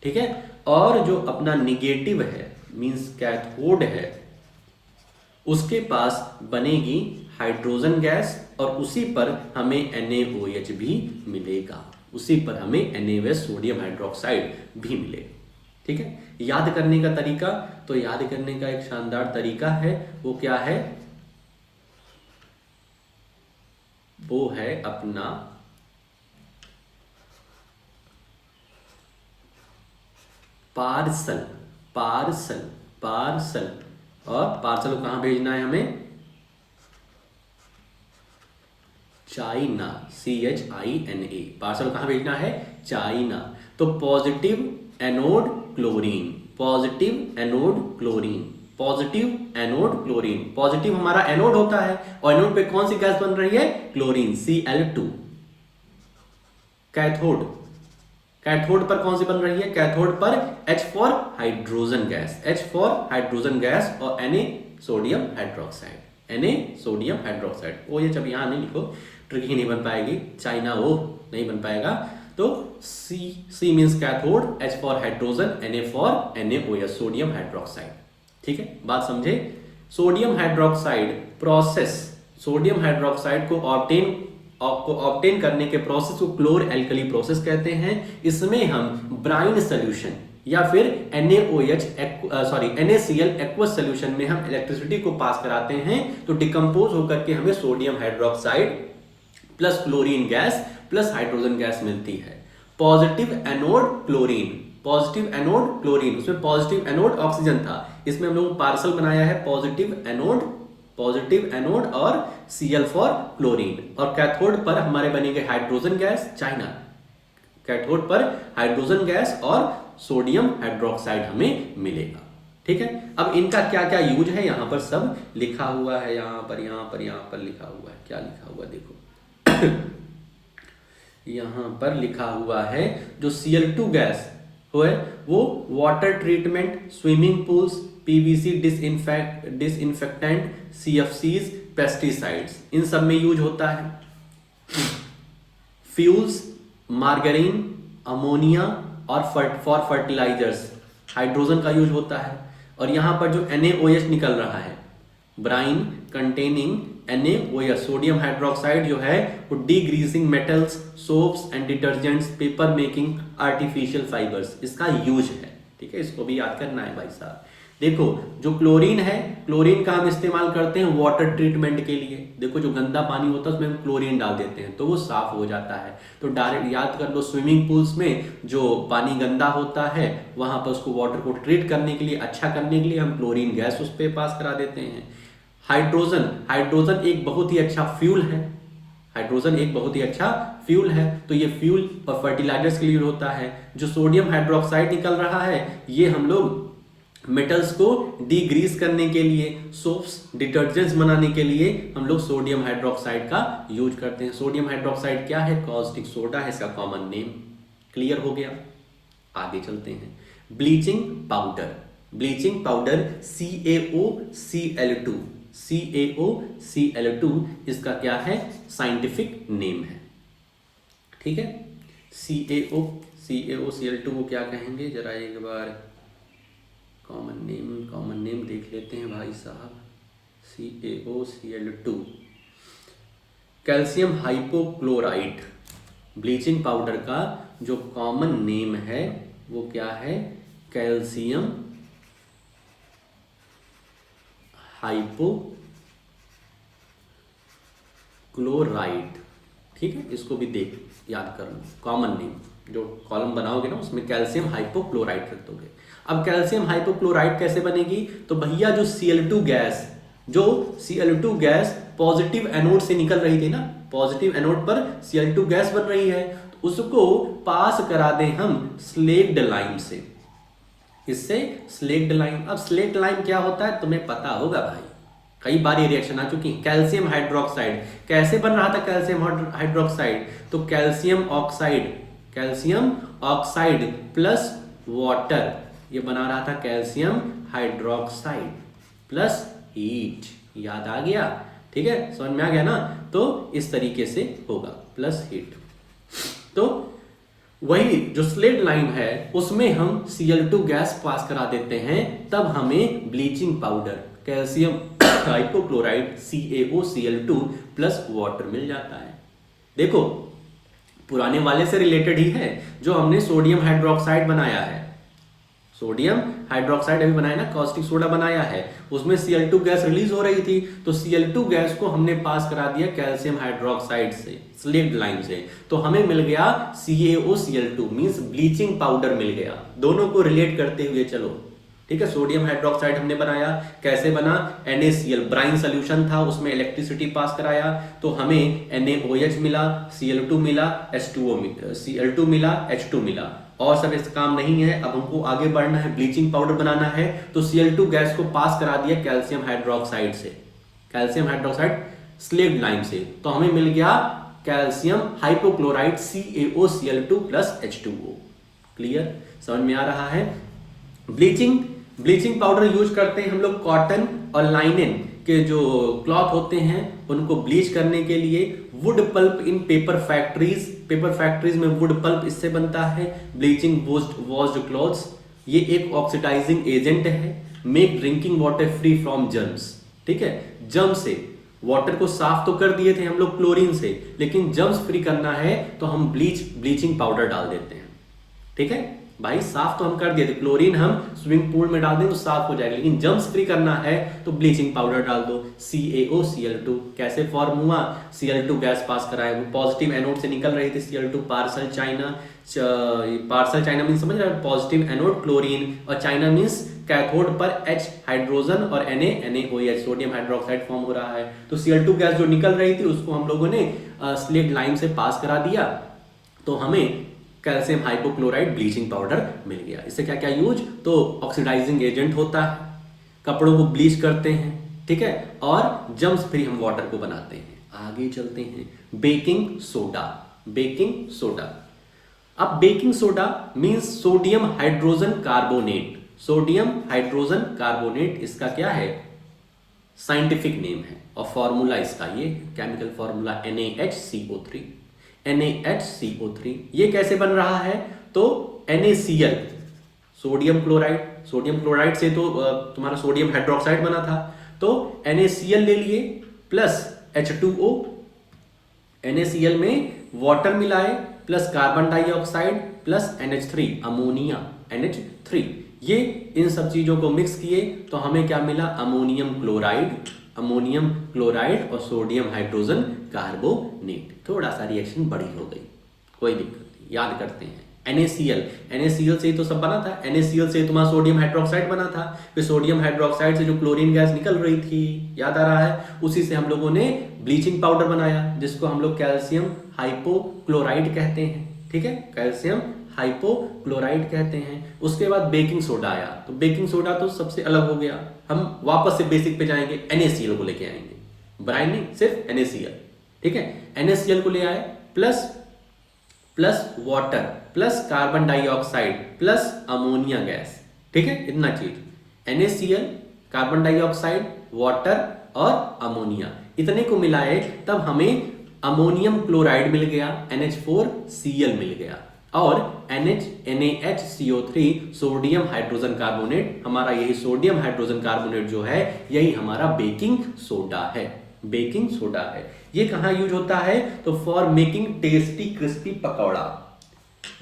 ठीक है, और जो अपना निगेटिव है मींस कैथोड है, उसके पास बनेगी हाइड्रोजन गैस और उसी पर हमें NaOH भी मिलेगा, उसी पर हमें NaOH सोडियम हाइड्रोक्साइड भी मिलेगा। ठीक है, याद करने का तरीका, तो याद करने का एक शानदार तरीका है, वो क्या है, वो है अपना पार्सल और पार्सल को कहाँ भेजना है हमें? चाइना, CHINA, पार्सल कहाँ भेजना है? चाइना। तो positive anode chlorine, positive anode chlorine, positive anode chlorine, positive हमारा एनोड होता है और एनोड पे कौन सी गैस बन रही है? Chlorine, Cl2। कैथोड, कैथोड पर कौन सी बन रही है? कैथोड पर H for hydrogen gas, H for hydrogen gas और Na sodium hydroxide, Na sodium hydroxide. ओ ये जब यहां नहीं लिखो ट्रिक ही नहीं बन पाएगी, चाइना ओ नहीं बन पाएगा। तो C means cathode, H for hydrogen, Na for NaOH sodium hydroxide. ठीक है, बात समझे? Sodium hydroxide process, sodium hydroxide को ऑब्टेन करने के प्रोसेस को क्लोर एल्कली प्रोसेस कहते हैं। इसमें हम ब्राइन सोल्यूशन या फिर NaCl एक्वस सोल्यूशन में हम इलेक्ट्रिसिटी को पास कराते हैं, तो डिकम्पोज होकर के हमें sodium hydroxide plus chlorine gas plus hydrogen gas मिलती है। Positive anode chlorine, positive anode chlorine, उसमें पॉजिटिव एनोड ऑक्सीजन था, इसमें हम लोग पार्सल बनाया है पॉजिटिव एनोड, पॉजिटिव एनोड और Cl फॉर क्लोरीन। और कैथोड पर हमारे बनेंगे हाइड्रोजन गैस, चाइना, कैथोड पर हाइड्रोजन गैस और सोडियम हाइड्रोक्साइड हमें मिलेगा। ठीक है, अब इनका क्या क्या यूज है यहां पर सब लिखा हुआ है, यहां पर लिखा हुआ है। क्या लिखा हुआ देखो यहां पर लिखा हुआ है जो Cl2 गैस है वो water treatment, swimming pools, PVC disinfectant, CFCs, pesticides, इन सब में यूज होता है। फ्यूल्स, मार्गरीन, अमोनिया और फॉर फर्टिलाइजर्स हाइड्रोजन का यूज होता है। और यहां पर जो NaOH निकल रहा है, brine containing NaOH sodium hydroxide जो है वो degreasing metals, soaps and detergents, paper making, artificial fibres, इसका यूज है। ठीक है, इसको भी याद करना है भाई साहब। देखो जो क्लोरीन है, क्लोरीन का हम इस्तेमाल करते हैं वाटर ट्रीटमेंट के लिए। देखो जो गंदा पानी होता है उसमें हम क्लोरीन डाल देते हैं तो वो साफ हो जाता है। तो डायरेक्ट याद कर लो, स्विमिंग पूल्स में जो पानी गंदा होता है वहां पर उसको वाटर को ट्रीट करने के लिए, अच्छा करने के लिए हम क्लोरीन गैस उस पर पास करा देते हैं। हाइड्रोजन, हाइड्रोजन एक बहुत ही अच्छा फ्यूल है, हाइड्रोजन एक बहुत ही अच्छा फ्यूल है। तो ये फ्यूल और फर्टिलाइजर्स के लिए होता है। जो सोडियम हाइड्रोक्साइड निकल रहा है ये हम लोग मेटल्स को डीग्रीस करने के लिए, सोप्स, डिटर्जेंट्स बनाने के लिए हम लोग सोडियम हाइड्रोक्साइड का यूज करते हैं। सोडियम हाइड्रोक्साइड क्या है? कॉस्टिक सोडा है इसका कॉमन नेम। क्लियर हो गया? आगे चलते हैं। Bleaching powder, bleaching powder CaOCl2, CaOCl2 इसका क्या है? साइंटिफिक नेम है। ठीक है, CaOCl2 को क्या कहेंगे जरा एक बार कॉमन नेम देख लेते हैं भाई साहब। CaOCl2 calcium hypochlorite, bleaching powder का जो कॉमन नेम है वो क्या है? Calcium hypochlorite. ठीक है, इसको भी देख याद कर लो, कॉमन नेम जो कॉलम बनाओगे ना उसमें कैल्शियम हाइपोक्लोराइट रख दोगे। अब कैल्शियम हाइपोक्लोराइट कैसे बनेगी? तो भैया जो Cl2 गैस पॉजिटिव एनोड से निकल रही थी ना, पॉजिटिव एनोड पर Cl2 गैस बन रही है, तो उसको पास करा दें हम स्लेक्ड लाइम से। इससे स्लेक्ड लाइम, अब स्लेक्ड लाइम क्या होता है तुम्हें पता होगा भाई, कई बार ये रिएक्शन आ चुकी है। कैल्शियम हाइड्रोक्साइड कैसे बन रहा था? कैल्शियम हाइड्रोक्साइड तो कैल्शियम ऑक्साइड प्लस वाटर, ये बना रहा था कैल्शियम हाइड्रोक्साइड प्लस हीट। याद आ गया? ठीक है, समझ में आ गया ना? तो इस तरीके से होगा, प्लस हीट। तो वही जो स्लेट लाइम है उसमें हम Cl2 गैस पास करा देते हैं, तब हमें bleaching powder calcium hypochlorite CaOCl2 plus water मिल जाता है। देखो पुराने वाले से रिलेटेड ही है जो हमने सोडियम हाइड्रोक्साइड बनाया है, सोडियम हाइड्रोक्साइड अभी बनाया ना, कॉस्टिक सोडा बनाया है, उसमें Cl2 गैस रिलीज हो रही थी, तो Cl2 गैस को हमने पास करा दिया कैल्शियम हाइड्रोक्साइड से, स्लेक्ड लाइम से, तो हमें मिल गया CaOCl2 मींस ब्लीचिंग पाउडर मिल गया। दोनों को रिलेट करते हुए चलो, ठीक है। सोडियम हाइड्रोक्साइड हमने बनाया, कैसे बना, NaCl ब्राइन सोल्यूशन था, उसमें इलेक्ट्रिसिटी पास कराया तो हमें NaOH मिला, Cl2 मिला, Cl2 मिला, H2 मिला। और सब इस काम नहीं है, अब हमको आगे बढ़ना है, ब्लीचिंग पाउडर बनाना है। तो Cl2 गैस को पास करा दिया कैल्शियम हाइड्रोक्साइड से, कैल्शियम हाइड्रोक्साइड स्लेक्ड लाइम से, तो हमें मिल गया calcium hypochlorite CaOCl2 plus H2O। Clear, समझ में आ रहा है। ब्लीचिंग पाउडर यूज करते हैं हम लोग कॉटन और लाइनेन के जो क्लॉथ होते हैं उनको ब्लीच करने के लिए। वुड पल्प इन पेपर फैक्ट्रीज में वुड पल्प इससे बनता है। ब्लीचिंग वॉश्ड क्लॉथ्स, ये एक ऑक्सीडाइजिंग एजेंट है। Make drinking water free from germs, ठीक है। जर्म से वाटर को साफ तो कर दिए थे हम लोग क्लोरीन से, लेकिन जर्म्स फ्री करना है तो हम ब्लीचिंग पाउडर डाल देते हैं, ठीक है भाई। साफ तो हम कर दिए थे, क्लोरीन हम स्विमिंग पूल में डाल दें तो साफ हो जाएगा, लेकिन जर्म्स फ्री करना है तो ब्लीचिंग पाउडर डाल दो। CaOCl2 कैसे फॉर्म हुआ, Cl2 गैस पास कराए, वो पॉजिटिव एनोड से निकल रही थी Cl2, पार्सल चाइना मीन समझ रहे हैं, पॉजिटिव एनोड क्लोरीन, और चाइना मीन्स कैथोड पर H हाइड्रोजन और NaOH सोडियम हाइड्रोक्साइड फॉर्म हो रहा है। तो Cl2 गैस जो निकल रही थी उसको हम लोगों ने स्लेक्ड लाइम से पास करा दिया तो हमें कैल्शियम हाइपोक्लोराइड ब्लीचिंग पाउडर मिल गया। इससे क्या क्या यूज, तो ऑक्सीडाइजिंग एजेंट होता है, कपड़ों को ब्लीच करते हैं, ठीक है, और जर्म्स फ्री हम वाटर को बनाते हैं। आगे चलते हैं, बेकिंग सोडा। अब baking soda means sodium hydrogen carbonate, इसका क्या है, साइंटिफिक नेम है, और फॉर्मूला इसका ये केमिकल फॉर्मूला NaHCO3। ये कैसे बन रहा है, तो NaCl सोडियम क्लोराइड से तो तुम्हारा सोडियम हाइड्रोक्साइड बना था, तो NaCl ले लिए प्लस H2O, NaCl में वाटर मिलाए plus carbon dioxide plus NH3 ammonia NH3, ये इन सब चीजों को मिक्स किए तो हमें क्या मिला, अमोनियम क्लोराइड और सोडियम हाइड्रोजन कार्बोनेट। थोड़ा सा रिएक्शन बड़ी हो गई, कोई दिक्कत नहीं, याद करते हैं। NaCl से ही तो सब बना था, NaCl से तुम्हारा सोडियम हाइड्रोक्साइड बना था, फिर सोडियम हाइड्रोक्साइड से जो क्लोरीन गैस निकल रही थी, याद आ रहा है, उसी से हम लोगों ने ब्लीचिंग पाउडर बनाया जिसको हम लोग कैल्शियम हाइपोक्लोराइड कहते हैं, ठीक है, कैल्शियम हाइपोक्लोराइड कहते हैं। उसके बाद बेकिंग सोडा आया, तो बेकिंग सोडा तो सबसे अलग हो गया, हम वापस से बेसिक पे जाएंगे, NaCl को लेके आएंगे, ब्राइन नहीं, सिर्फ NaCl, ठीक है। NaCl को ले आए plus water plus carbon dioxide plus ammonia gas, ठीक है, इतना चीज NaCl, कार्बन डाइऑक्साइड, वाटर और अमोनिया, इतने को मिलाए तब हमें अमोनियम क्लोराइड मिल गया, NH4Cl मिल गया, और NaHCO3 सोडियम हाइड्रोजन कार्बोनेट, हमारा यही सोडियम हाइड्रोजन कार्बोनेट जो है यही हमारा बेकिंग सोडा है। ये कहां यूज होता है, तो for making tasty crispy pakora.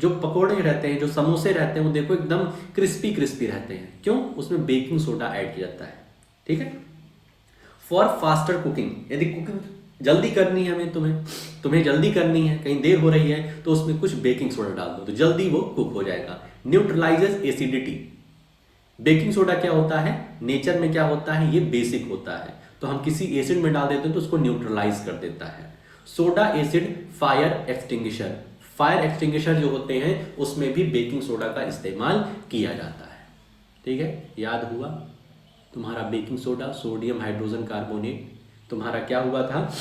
जो पकौड़े रहते हैं, जो समोसे रहते हैं, वो देखो एकदम क्रिस्पी रहते हैं, क्यों, उसमें बेकिंग सोडा ऐड किया जाता है, ठीक है। फॉर फास्टर कुकिंग, यदि कुकिंग जल्दी करनी है हमें, तुम्हें जल्दी करनी है, कहीं देर हो रही है, तो उसमें कुछ बेकिंग सोडा डाल दो तो जल्दी वो कुक हो जाएगा। न्यूट्रलाइजेस एसिडिटी, बेकिंग सोडा क्या होता है, नेचर में क्या होता है, ये बेसिक होता है, तो हम किसी एसिड में डाल देते हैं तो उसको न्यूट्रलाइज कर देता है। सोडा एसिड फायर एक्सटिंग्विशर जो होते हैं उसमें भी बेकिंग सोडा का इस्तेमाल किया जाता है, ठीक है, याद हुआ तुम्हारा baking soda, sodium hydrogen carbonate, तुम्हारा क्या हुआ था,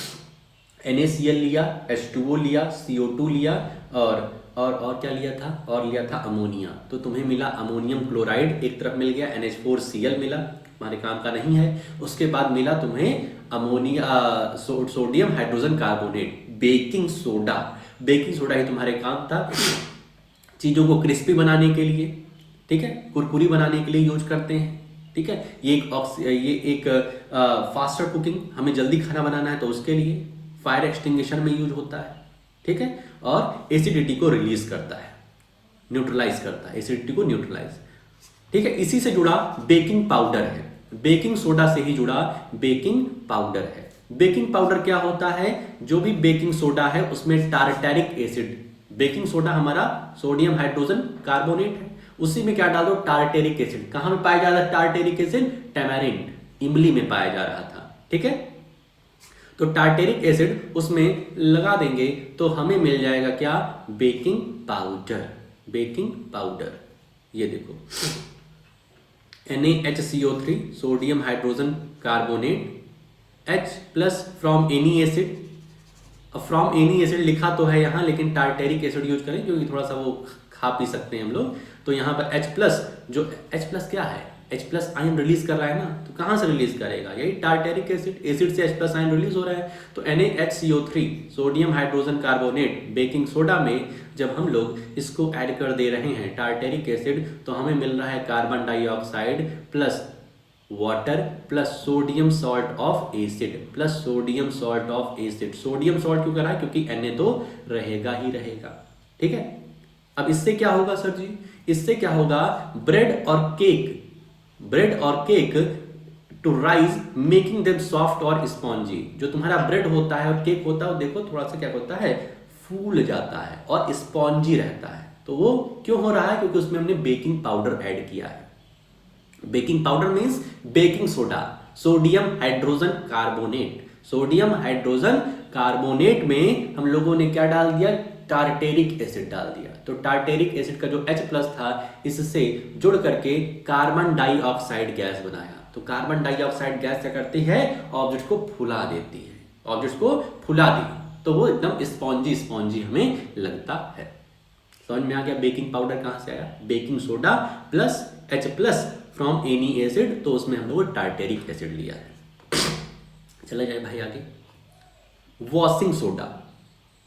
NaCl लिया, H2O लिया, CO2 लिया, और क्या लिया था, और लिया था अमोनिया, तो तुम्हें मिला अमोनियम क्लोराइड, एक तरफ मिल गया, NH4Cl मिला, तुम्हारे काम का नहीं है। उसके बाद मिला तुम्हें sodium hydrogen carbonate, baking soda ही तुम्हारे काम था, चीजों को क्रिस्पी बनाने के लिए, ठीक है, कुरकुरी बनाने के लिए यूज करते हैं, ठीक है। ये एक फास्टर कुकिंग, हमें जल्दी खाना बनाना है तो उसके लिए फायर एक्सटिंग्विशर में यूज होता है, ठीक है, और एसिडिटी को रिलीज करता है, न्यूट्रलाइज करता है, एसिडिटी को न्यूट्रलाइज, ठीक है। इसी से जुड़ा बेकिंग पाउडर है, बेकिंग सोडा से ही जुड़ा बेकिंग पाउडर है। बेकिंग पाउडर क्या होता है, जो भी बेकिंग सोडा है उसमें टारटैरिक एसिड, बेकिंग सोडा हमारा सोडियम हाइड्रोजन कार्बोनेट है, उसी में क्या डाल दो, टार्टेरिक एसिड। कहां में पाया जा रहा था टार्टेरिक एसिड? टैमारिंड, इमली में पाया जा रहा था। ठीक है, तो टार्टेरिक एसिड उसमें लगा देंगे तो हमें मिल जाएगा क्या? Baking powder. बेकिंग पाउडर, ये देखो NaHCO3 sodium hydrogen carbonate, H plus from any acid. अब फ्रॉम एनी एसिड लिखा तो है यहाँ, लेकिन टार्टेरिक एसिड यूज करें क्योंकि थोड़ा सा वो खा पी सकते हैं हम लोग। तो यहाँ पर H प्लस, जो H प्लस क्या है? H प्लस आयन रिलीज कर रहा है ना, तो कहाँ से रिलीज करेगा? यही टार्टेरिक एसिड, एसिड से H प्लस आयन रिलीज हो रहा है। तो NaHCO3 sodium hydrogen carbonate baking soda में जब हम लोग इसको ऐड कर दे रहे हैं टार्टेरिक एसिड, तो हमें मिल रहा है carbon dioxide plus water plus sodium salt of acid, plus sodium salt of acid. Sodium salt क्यों करा है? क्योंकि Na तो रहेगा ही रहेगा। ठीक है, अब इससे क्या होगा सर जी? इससे क्या होगा? ब्रेड और cake to rise making them soft और स्पॉन्जी। जो तुम्हारा ब्रेड होता है और केक होता है, वो देखो थोड़ा सा क्या होता है, फूल जाता है और स्पॉन्जी रहता है। तो वो क्यों हो रहा है? क्योंकि उसमें हमने बेकिंग पाउडर ऐड किया है। Baking powder means baking soda, sodium hydrogen carbonate. Sodium hydrogen carbonate में हम लोगों ने क्या डाल दिया? टार्टेरिक एसिड डाल दिया। तो टार्टेरिक एसिड का जो H प्लस था, इससे जुड़ करके कार्बन डाइऑक्साइड गैस बनाया। तो कार्बन डाइऑक्साइड गैस क्या करती है? ऑब्जेक्ट को फुला देती है। ऑब्जेक्ट को फुला दी तो वो एकदम स्पॉन्जी स्पॉन्जी हमें लगता है। समझ में आ गया बेकिंग पाउडर कहां से आया? Baking soda plus H plus from any acid, तो उसमें हम लोग टार्टेरिक एसिड लिया है। चला जाए भाई आगे। Washing soda,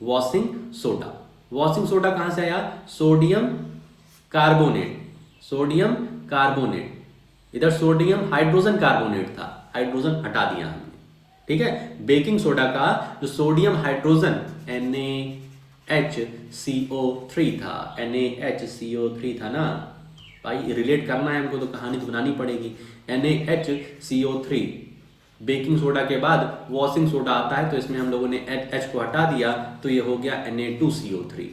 washing soda, washing soda कहां से आया? Sodium carbonate, sodium carbonate. इधर सोडियम हाइड्रोजन कार्बोनेट था, हाइड्रोजन हटा दिया हमने। ठीक है, बेकिंग सोडा का जो सोडियम हाइड्रोजन NaHCO3 था, NaHCO3 था ना भाई, रिलेट करना है हमको तो कहानी तो बनानी पड़ेगी। NaHCO3 बेकिंग सोडा के बाद वॉशिंग सोडा आता है, तो इसमें हम लोगों ने H को हटा दिया तो ये हो गया Na2CO3।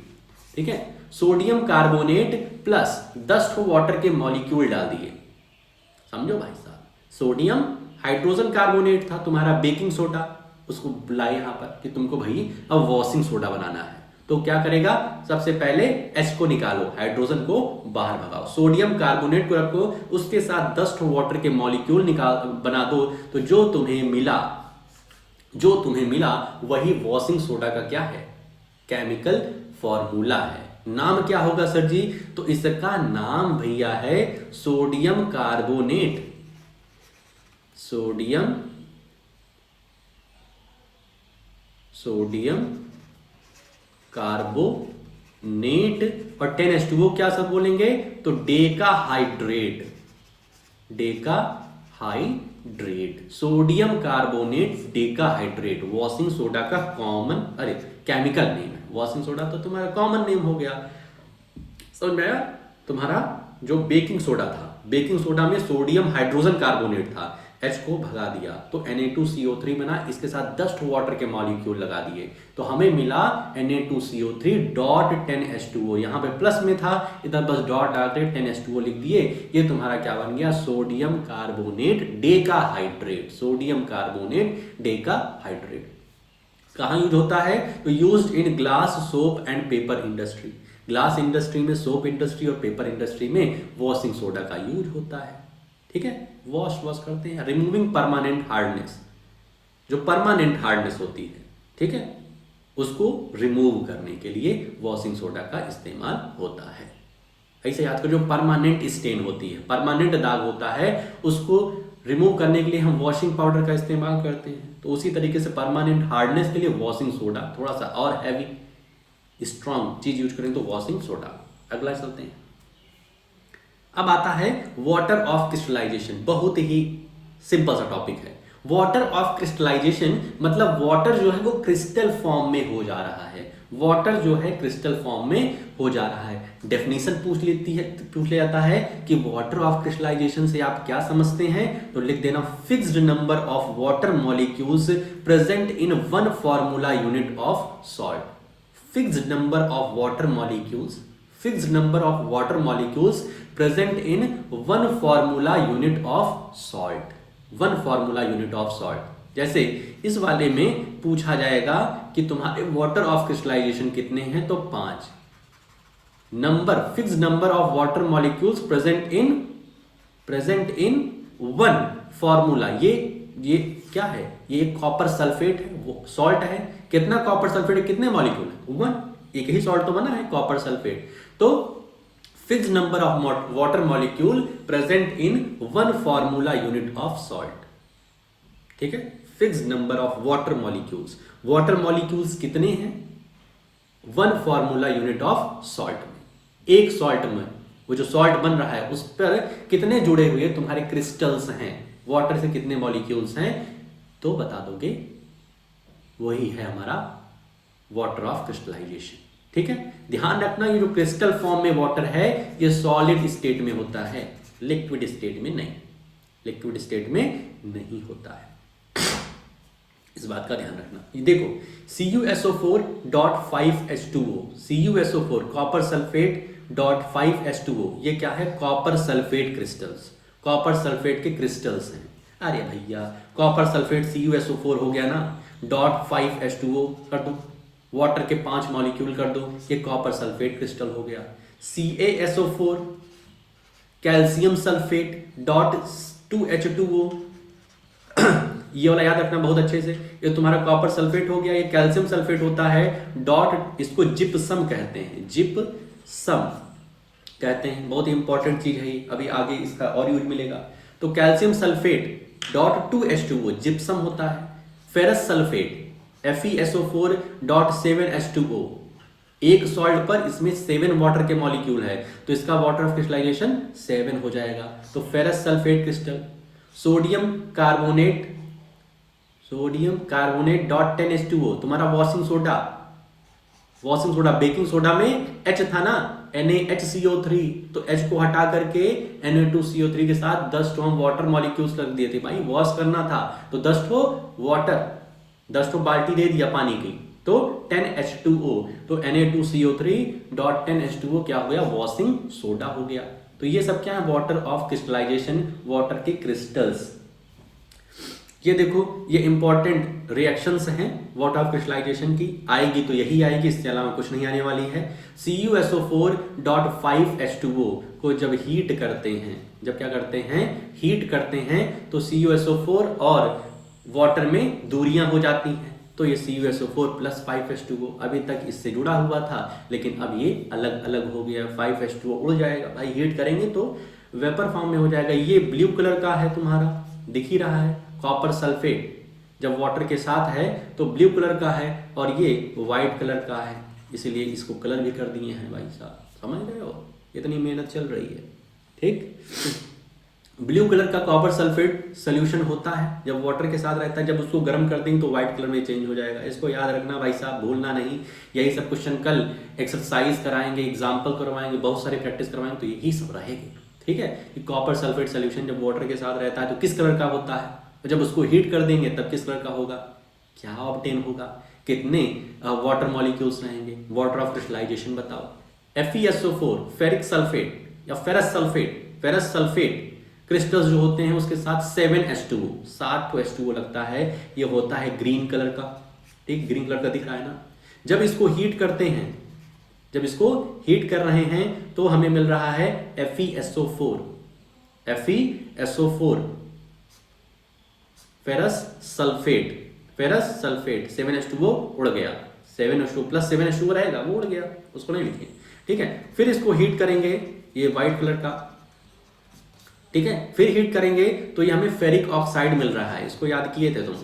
ठीक है, सोडियम कार्बोनेट प्लस 10 वाटर के मॉलिक्यूल डाल दिए। समझो भाई साहब, सोडियम हाइड्रोजन कार्बोनेट था तुम्हारा बेकिंग सोडा, उसको बुलाए यहां पर कि तुमको भाई अब वॉशिंग सोडा बनाना है। तो क्या करेगा? सबसे पहले H को निकालो, हाइड्रोजन को बाहर भगाओ, सोडियम कार्बोनेट को रखो, उसके साथ 10 वाटर के मॉलिक्यूल निकाल बना दो। तो जो तुम्हें मिला वही वॉशिंग सोडा का क्या है? केमिकल फॉर्मूला है। नाम क्या होगा सर जी? तो इसका नाम भैया है सोडियम कार्बोनेट। सोडियम कार्बोनेट और 10H2O क्या सब बोलेंगे? तो decahydrate, decahydrate, sodium carbonate decahydrate washing soda का कॉमन केमिकल नेम है। वॉशिंग सोडा तो तुम्हारा कॉमन नेम हो गया। समझ में आया? तुम्हारा जो बेकिंग सोडा था, बेकिंग सोडा में सोडियम हाइड्रोजन कार्बोनेट था, H को भगा दिया तो Na2CO3 बना, इसके साथ 10 वाटर के मॉलिक्यूल लगा दिए तो हमें मिला Na2CO3.10H2O। यहां पे प्लस में था, इधर बस डॉट डालते 10H2O लिख दिए। ये तुम्हारा क्या बन गया? Sodium carbonate decahydrate, sodium carbonate decahydrate. कहां यूज होता है? तो used in glass, soap and paper industry. Glass industry में, सोप इंडस्ट्री और पेपर इंडस्ट्री में वॉशिंग सोडा का यूज होता है। ठीक है, वॉश करते हैं। रिमूविंग परमानेंट हार्डनेस, जो परमानेंट हार्डनेस होती है, ठीक है, उसको रिमूव करने के लिए वॉशिंग सोडा का इस्तेमाल होता है। ऐसे याद करो, जो परमानेंट स्टेन होती है, परमानेंट दाग होता है, उसको रिमूव करने के लिए हम वॉशिंग पाउडर का इस्तेमाल करते हैं। तो उसी तरीके से परमानेंट हार्डनेस के लिए वॉशिंग सोडा, थोड़ा सा और हैवी स्ट्रॉन्ग चीज यूज करें तो वॉशिंग सोडा। अगला चलते हैं। अब आता है वाटर ऑफ क्रिस्टलाइजेशन। बहुत ही सिंपल सा टॉपिक है। वाटर ऑफ क्रिस्टलाइजेशन मतलब वाटर जो है वो क्रिस्टल फॉर्म में हो जा रहा है। वाटर जो है क्रिस्टल फॉर्म में हो जा रहा है। डेफिनेशन पूछ लिया जाता है कि वाटर ऑफ क्रिस्टलाइजेशन से आप क्या समझते हैं, तो लिख देना fixed number of water molecules present in one formula unit of salt. Fixed number of water molecules, fixed number of water molecules present in one formula unit of salt, one formula unit of salt. जैसे इस वाले में पूछा जाएगा कि तुम्हारे वाटर ऑफ क्रिस्टलाइजेशन कितने हैं, तो 5। Number, fixed number of water molecules present in one formula, ये क्या है, ये एक कॉपर सल्फेट है, वो सॉल्ट है। कितना कॉपर सल्फेट है, कितने मॉलिक्यूल है, 1, एक ही सॉल्ट तो बना है कॉपर सल्फेट। तो fixed number of water molecule present in one formula unit of salt, ठीक है। Fixed number of water molecules, water molecules कितने हैं, one formula unit of salt में, एक सॉल्ट में वो जो सॉल्ट बन रहा है उस पर कितने जुड़े हुए तुम्हारे क्रिस्टल्स हैं, वाटर से कितने मॉलिक्यूल्स हैं, तो बता दोगे। वही है हमारा वाटर ऑफ क्रिस्टलाइजेशन, ठीक है। ध्यान रखना ये जो क्रिस्टल फॉर्म में वाटर है ये सॉलिड स्टेट में होता है, लिक्विड स्टेट में नहीं, लिक्विड स्टेट में नहीं होता है, इस बात का ध्यान रखना। ये देखो CuSO4.5H2O, CuSO4 copper sulphate .5H2O, ये क्या है, copper sulphate crystals, copper sulphate के क्रिस्टल्स हैं। अरे भैया कॉपर सल्फेट CuSO4 हो गया ना, .5H2O कर दो, वाटर के 5 मॉलिक्यूल कर दो, ये कॉपर सल्फेट क्रिस्टल हो गया। CaSO4 कैल्शियम सल्फेट .2H2O, ये वाला याद रखना बहुत अच्छे से, ये तुम्हारा कॉपर सल्फेट हो गया, ये कैल्शियम सल्फेट होता है डॉट, इसको जिप्सम कहते हैं, जिप्सम कहते हैं, बहुत इंपॉर्टेंट चीज है ये, अभी आगे इसका और यूज मिलेगा। तो कैल्शियम सल्फेट .2H2O जिप्सम होता है, फेरस सल्फेट FeSO4.7H2O, एक सॉल्ट पर इसमें 7 वाटर के मॉलिक्यूल है, तो इसका वाटर ऑफ क्रिस्टलाइजेशन 7 हो जाएगा, तो ferrous sulphate crystal. Sodium carbonate .10H2O तुम्हारा वॉशिंग सोडा, बेकिंग सोडा में H था ना, NaHCO3, तो H को हटा करके Na2CO3 के साथ 10 ठो हम वाटर मॉलिक्यूल्स रख दिए थे भाई, वॉश करना था तो 10 ठो वाटर, 10 ठो बाल्टी दे दिया पानी की, तो 10H2O, तो Na2CO3.10H2O क्या हो गया, वॉशिंग सोडा हो गया। तो ये सब क्या है, वाटर ऑफ क्रिस्टलाइजेशन, वाटर के क्रिस्टल्स। ये देखो ये इंपॉर्टेंट रिएक्शंस हैं वाटर ऑफ क्रिस्टलाइजेशन की, आएगी तो यही आएगी, इसके अलावा कुछ नहीं आने वाली है। CuSO4.5H2O को जब हीट करते हैं, जब क्या करते हैं, हीट करते हैं, तो CuSO4 और वाटर में दूरियां हो जाती हैं, तो ये CuSO4 + 5H2O अभी तक इससे जुड़ा हुआ था, लेकिन अब ये अलग अलग हो गया, 5H2O उड़ जाएगा भाई, हीट करेंगे तो वेपर फॉर्म में हो जाएगा। ये ब्लू कलर का है तुम्हारा, दिख ही रहा है, कॉपर सल्फेट जब वाटर के साथ है तो ब्लू कलर का है, और ये व्हाइट कलर का है, इसलिए इसको कलर भी कर दिए हैं भाई साहब, समझ रहे हो, इतनी मेहनत चल रही है, ठीक। ब्लू कलर का कॉपर सल्फेट सोल्यूशन होता है जब वाटर के साथ रहता है, जब उसको गर्म कर देंगे तो व्हाइट कलर में चेंज हो जाएगा, इसको याद रखना भाई साहब, भूलना नहीं। यही सब क्वेश्चन कल एक्सरसाइज कराएंगे, एग्जाम्पल करवाएंगे, बहुत सारे प्रैक्टिस करवाएंगे, तो यही सब रहेगी, ठीक है। कि कॉपर सल्फेट सोल्यूशन जब वाटर के साथ रहता है तो किस कलर का होता है, और जब उसको हीट कर देंगे तब किस कलर का होगा, क्या ऑब्टेन होगा, कितने वाटर मॉलिक्यूल्स रहेंगे, वाटर ऑफ क्रिस्टलाइजेशन बताओ। FeSO4 फेरिक सल्फेट या फेरस सल्फेट क्रिस्टल्स जो होते हैं उसके साथ 7H2O, 7 ठो H2O लगता है, ये होता है ग्रीन कलर का, ठीक, ग्रीन कलर का दिख रहा है ना। जब इसको हीट करते हैं, जब इसको हीट कर रहे हैं तो हमें मिल रहा है FeSO4 फेरस सल्फेट 7H2O उड़ गया, 7H2O + 7H2O रहेगा, वो उड़ गया, उसको नहीं लिखें, ठीक है। फिर इसको हीट करेंगे, ये व्हाइट कलर का, ठीक है, फिर हीट करेंगे तो ये हमें फेरिक ऑक्साइड मिल रहा है, इसको याद किए थे तुम,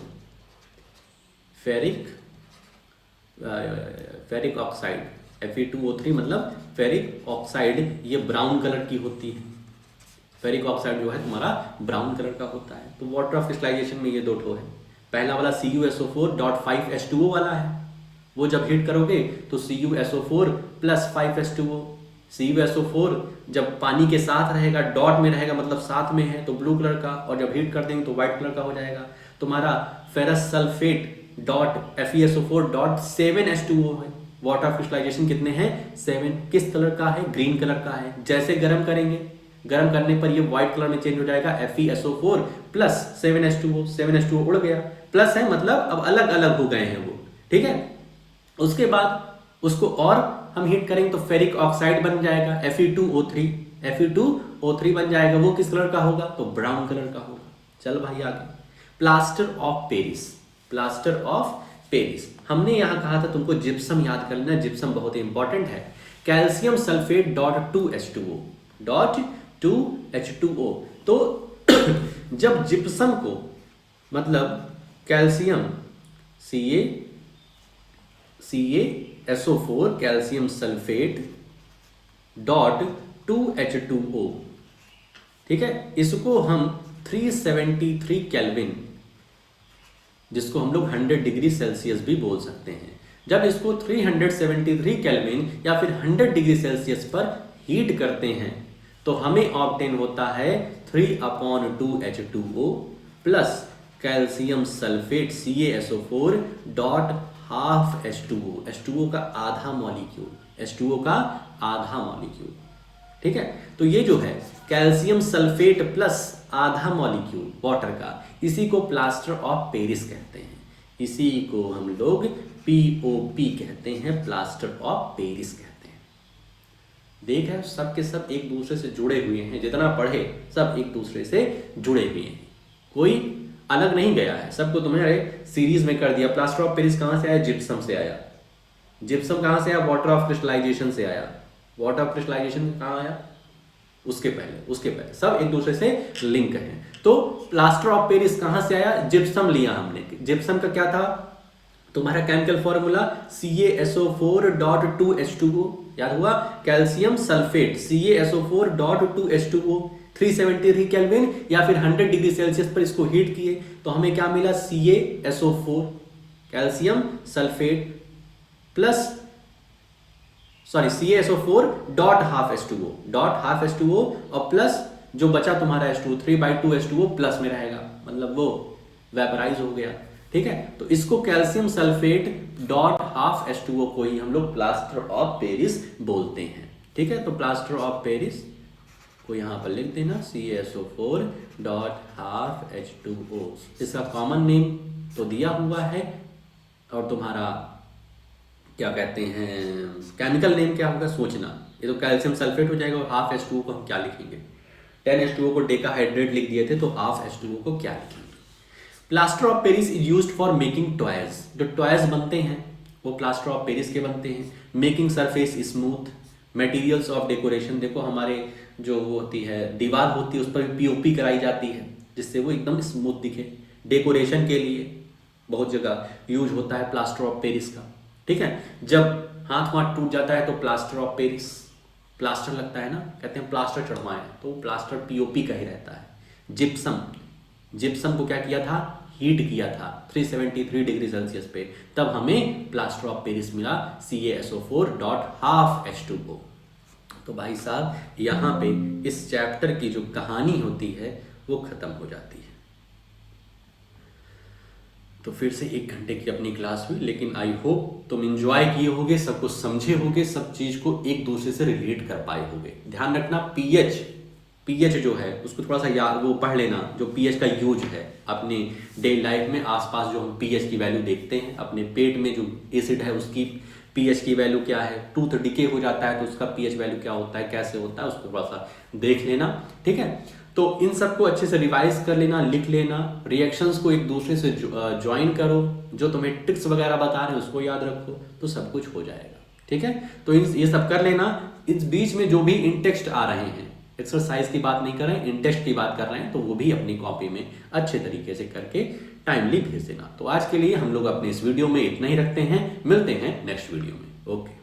फेरिक ऑक्साइड Fe2O3 मतलब फेरिक ऑक्साइड, ये ब्राउन कलर की होती है, फेरिक ऑक्साइड जो है तुम्हारा ब्राउन कलर का होता है। तो वाटर ऑफ क्रिस्टलाइजेशन में ये 2 ठो है, पहला वाला CuSO4.5H2O वाला है, वो जब हीट करोगे तो CuSO4 + 5H2O, CuSO4 जब पानी के साथ रहेगा, डॉट में रहेगा मतलब साथ में है, तो ब्लू कलर का, और जब हीट कर देंगे तो व्हाइट कलर का हो जाएगा। तुम्हारा फेरस सल्फेट FeSO4.7H2O है, वाटर क्रिस्टलाइजेशन कितने हैं 7। किस कलर का है ग्रीन कलर का है। जैसे गर्म करेंगे, गर्म करने पर ये व्हाइट कलर में चेंज हो जाएगा FeSO4 प्लस 7H2O। 7H2O उड़ गया, प्लस है मतलब अब अलग अलग हो गए हैं वो, ठीक है। उसके बाद उसको और हम हीट करेंगे तो फेरिक ऑक्साइड बन जाएगा Fe2O3। Fe2O3 बन जाएगा, वो किस कलर का होगा तो ब्राउन कलर का होगा। चल भाई आगे, plaster of Paris. Plaster of Paris हमने यहां कहा था तुमको जिप्सम याद कर लेना, जिप्सम बहुत ही इंपॉर्टेंट है। Calcium sulphate .2H2O। तो जब जिप्सम को मतलब calcium CaSO4 calcium sulphate .2H2O, ठीक है, इसको हम 373 केल्विन, जिसको हम लोग 100 डिग्री सेल्सियस भी बोल सकते हैं, जब इसको 373 केल्विन या फिर 100 डिग्री सेल्सियस पर हीट करते हैं तो हमें ऑब्टेन होता है 3/2H2O plus calcium sulphate CaSO4 .12H2O। H2O का आधा मॉलिक्यूल, ठीक है। तो ये जो है कैल्शियम सल्फेट प्लस आधा मॉलिक्यूल वाटर का, इसी को प्लास्टर ऑफ पेरिस कहते हैं। इसी को हम लोग POP कहते हैं, प्लास्टर ऑफ पेरिस कहते हैं। देख है सब के सब एक दूसरे से जुड़े हुए हैं, जितना पढ़े सब एक दूसरे से जुड़े हुए हैं, कोई अलग नहीं गया है। सबको तुम्हें सीरीज में कर दिया। प्लास्टर ऑफ पेरिस कहां से आया, जिप्सम से आया। जिप्सम कहां से आया, वाटर ऑफ क्रिस्टलाइजेशन से आया। वाटर ऑफ क्रिस्टलाइजेशन कहां आया, उसके पहले सब एक दूसरे से लिंक है। तो प्लास्टर ऑफ पेरिस कहां से आया, जिप्सम लिया हमने। जिप्सम का क्या था तुम्हारा केमिकल फॉर्मूला CaSO4 .2H2O, याद हुआ। Calcium sulphate CaSO4 .2H2O 373 kelvin या फिर 100 डिग्री सेल्सियस पर इसको हीट किए तो हमें क्या मिला, CaSO4 calcium sulphate plus CaSO4 .12H2O और प्लस जो बचा तुम्हारा H2O 3/2H2O प्लस में रहेगा, मतलब वो वेपराइज हो गया, ठीक है। तो इसको कैल्शियम सल्फेट .12H2O को ही हम लोग प्लास्टर ऑफ पेरिस बोलते हैं, ठीक है। तो प्लास्टर ऑफ पेरिस को यहां पर लिख देना CaSO4 .12H2O। इसका कॉमन नेम तो दिया हुआ है और तुम्हारा क्या कहते हैं केमिकल नेम क्या होगा सोचना। ये तो कैल्शियम सल्फेट हो जाएगा और हाफ H2O को हम क्या लिखेंगे, 10H2O को डेकाहाइड्रेट लिख दिए थे तो हाफ H2O को क्या लिखेंगे। Plaster of Paris is used for making toys. जो टॉयज बनते हैं वो प्लास्टर ऑफ पेरिस के बनते हैं। Making surface smooth, materials of decoration, देखो हमारे जो वो होती है दीवार होती है उस पर POP कराई जाती है जिससे वो एकदम स्मूथ दिखे। डेकोरेशन के लिए बहुत जगह यूज होता है प्लास्टर ऑफ पेरिस का, ठीक है। जब हाथ वाथ टूट जाता है तो प्लास्टर ऑफ पेरिस, प्लास्टर लगता है ना, कहते हैं प्लास्टर चढ़वाएं, तो प्लास्टर POP का ही रहता है। जिप्सम को क्या किया था, हीट किया था 373 डिग्री सेल्सियस पे, तब हमें प्लास्टर ऑफ पेरिस मिला CaSO4 .12H2O। तो भाई साहब यहाँ पे इस चैप्टर की जो कहानी होती है वो खत्म हो जाती है। तो फिर से 1 घंटे की अपनी क्लास हुई, लेकिन आई होप तुम एंजॉय किए होगे, सब कुछ समझे होगे, सब चीज को एक दूसरे से रिलेट कर पाए होगे। ध्यान रखना पीएच जो है उसको थोड़ा सा याद वो पढ़ लेना, जो पीएच का यूज है अपने डेली लाइफ में आसपास, जो हम पीएच की वैल्यू देखते हैं अपने पेट में जो एसिड है उसकी पीएच की वैल्यू क्या है, टूथ डिके हो जाता है तो उसका पीएच वैल्यू क्या होता है, कैसे होता है, उसको थोड़ा सा देख लेना, ठीक है। तो इन सबको अच्छे से रिवाइज कर लेना, लिख लेना, रिएक्शंस को एक दूसरे से ज्वाइन करो, जो तुम्हें ट्रिक्स वगैरह बता रहे हैं उसको याद रखो, तो सब कुछ हो जाएगा, ठीक है। तो ये सब कर लेना। इस बीच में जो भी इन टेक्स्ट आ रहे हैं, एक्सरसाइज की बात नहीं कर रहे हैं, इन टेक्स्ट की बात कर रहे हैं, तो वो भी अपनी कॉपी में अच्छे तरीके से करके टाइमली भेज देना। तो आज के लिए हम लोग अपने इस वीडियो में इतना ही रखते हैं, मिलते हैं नेक्स्ट वीडियो में। ओके।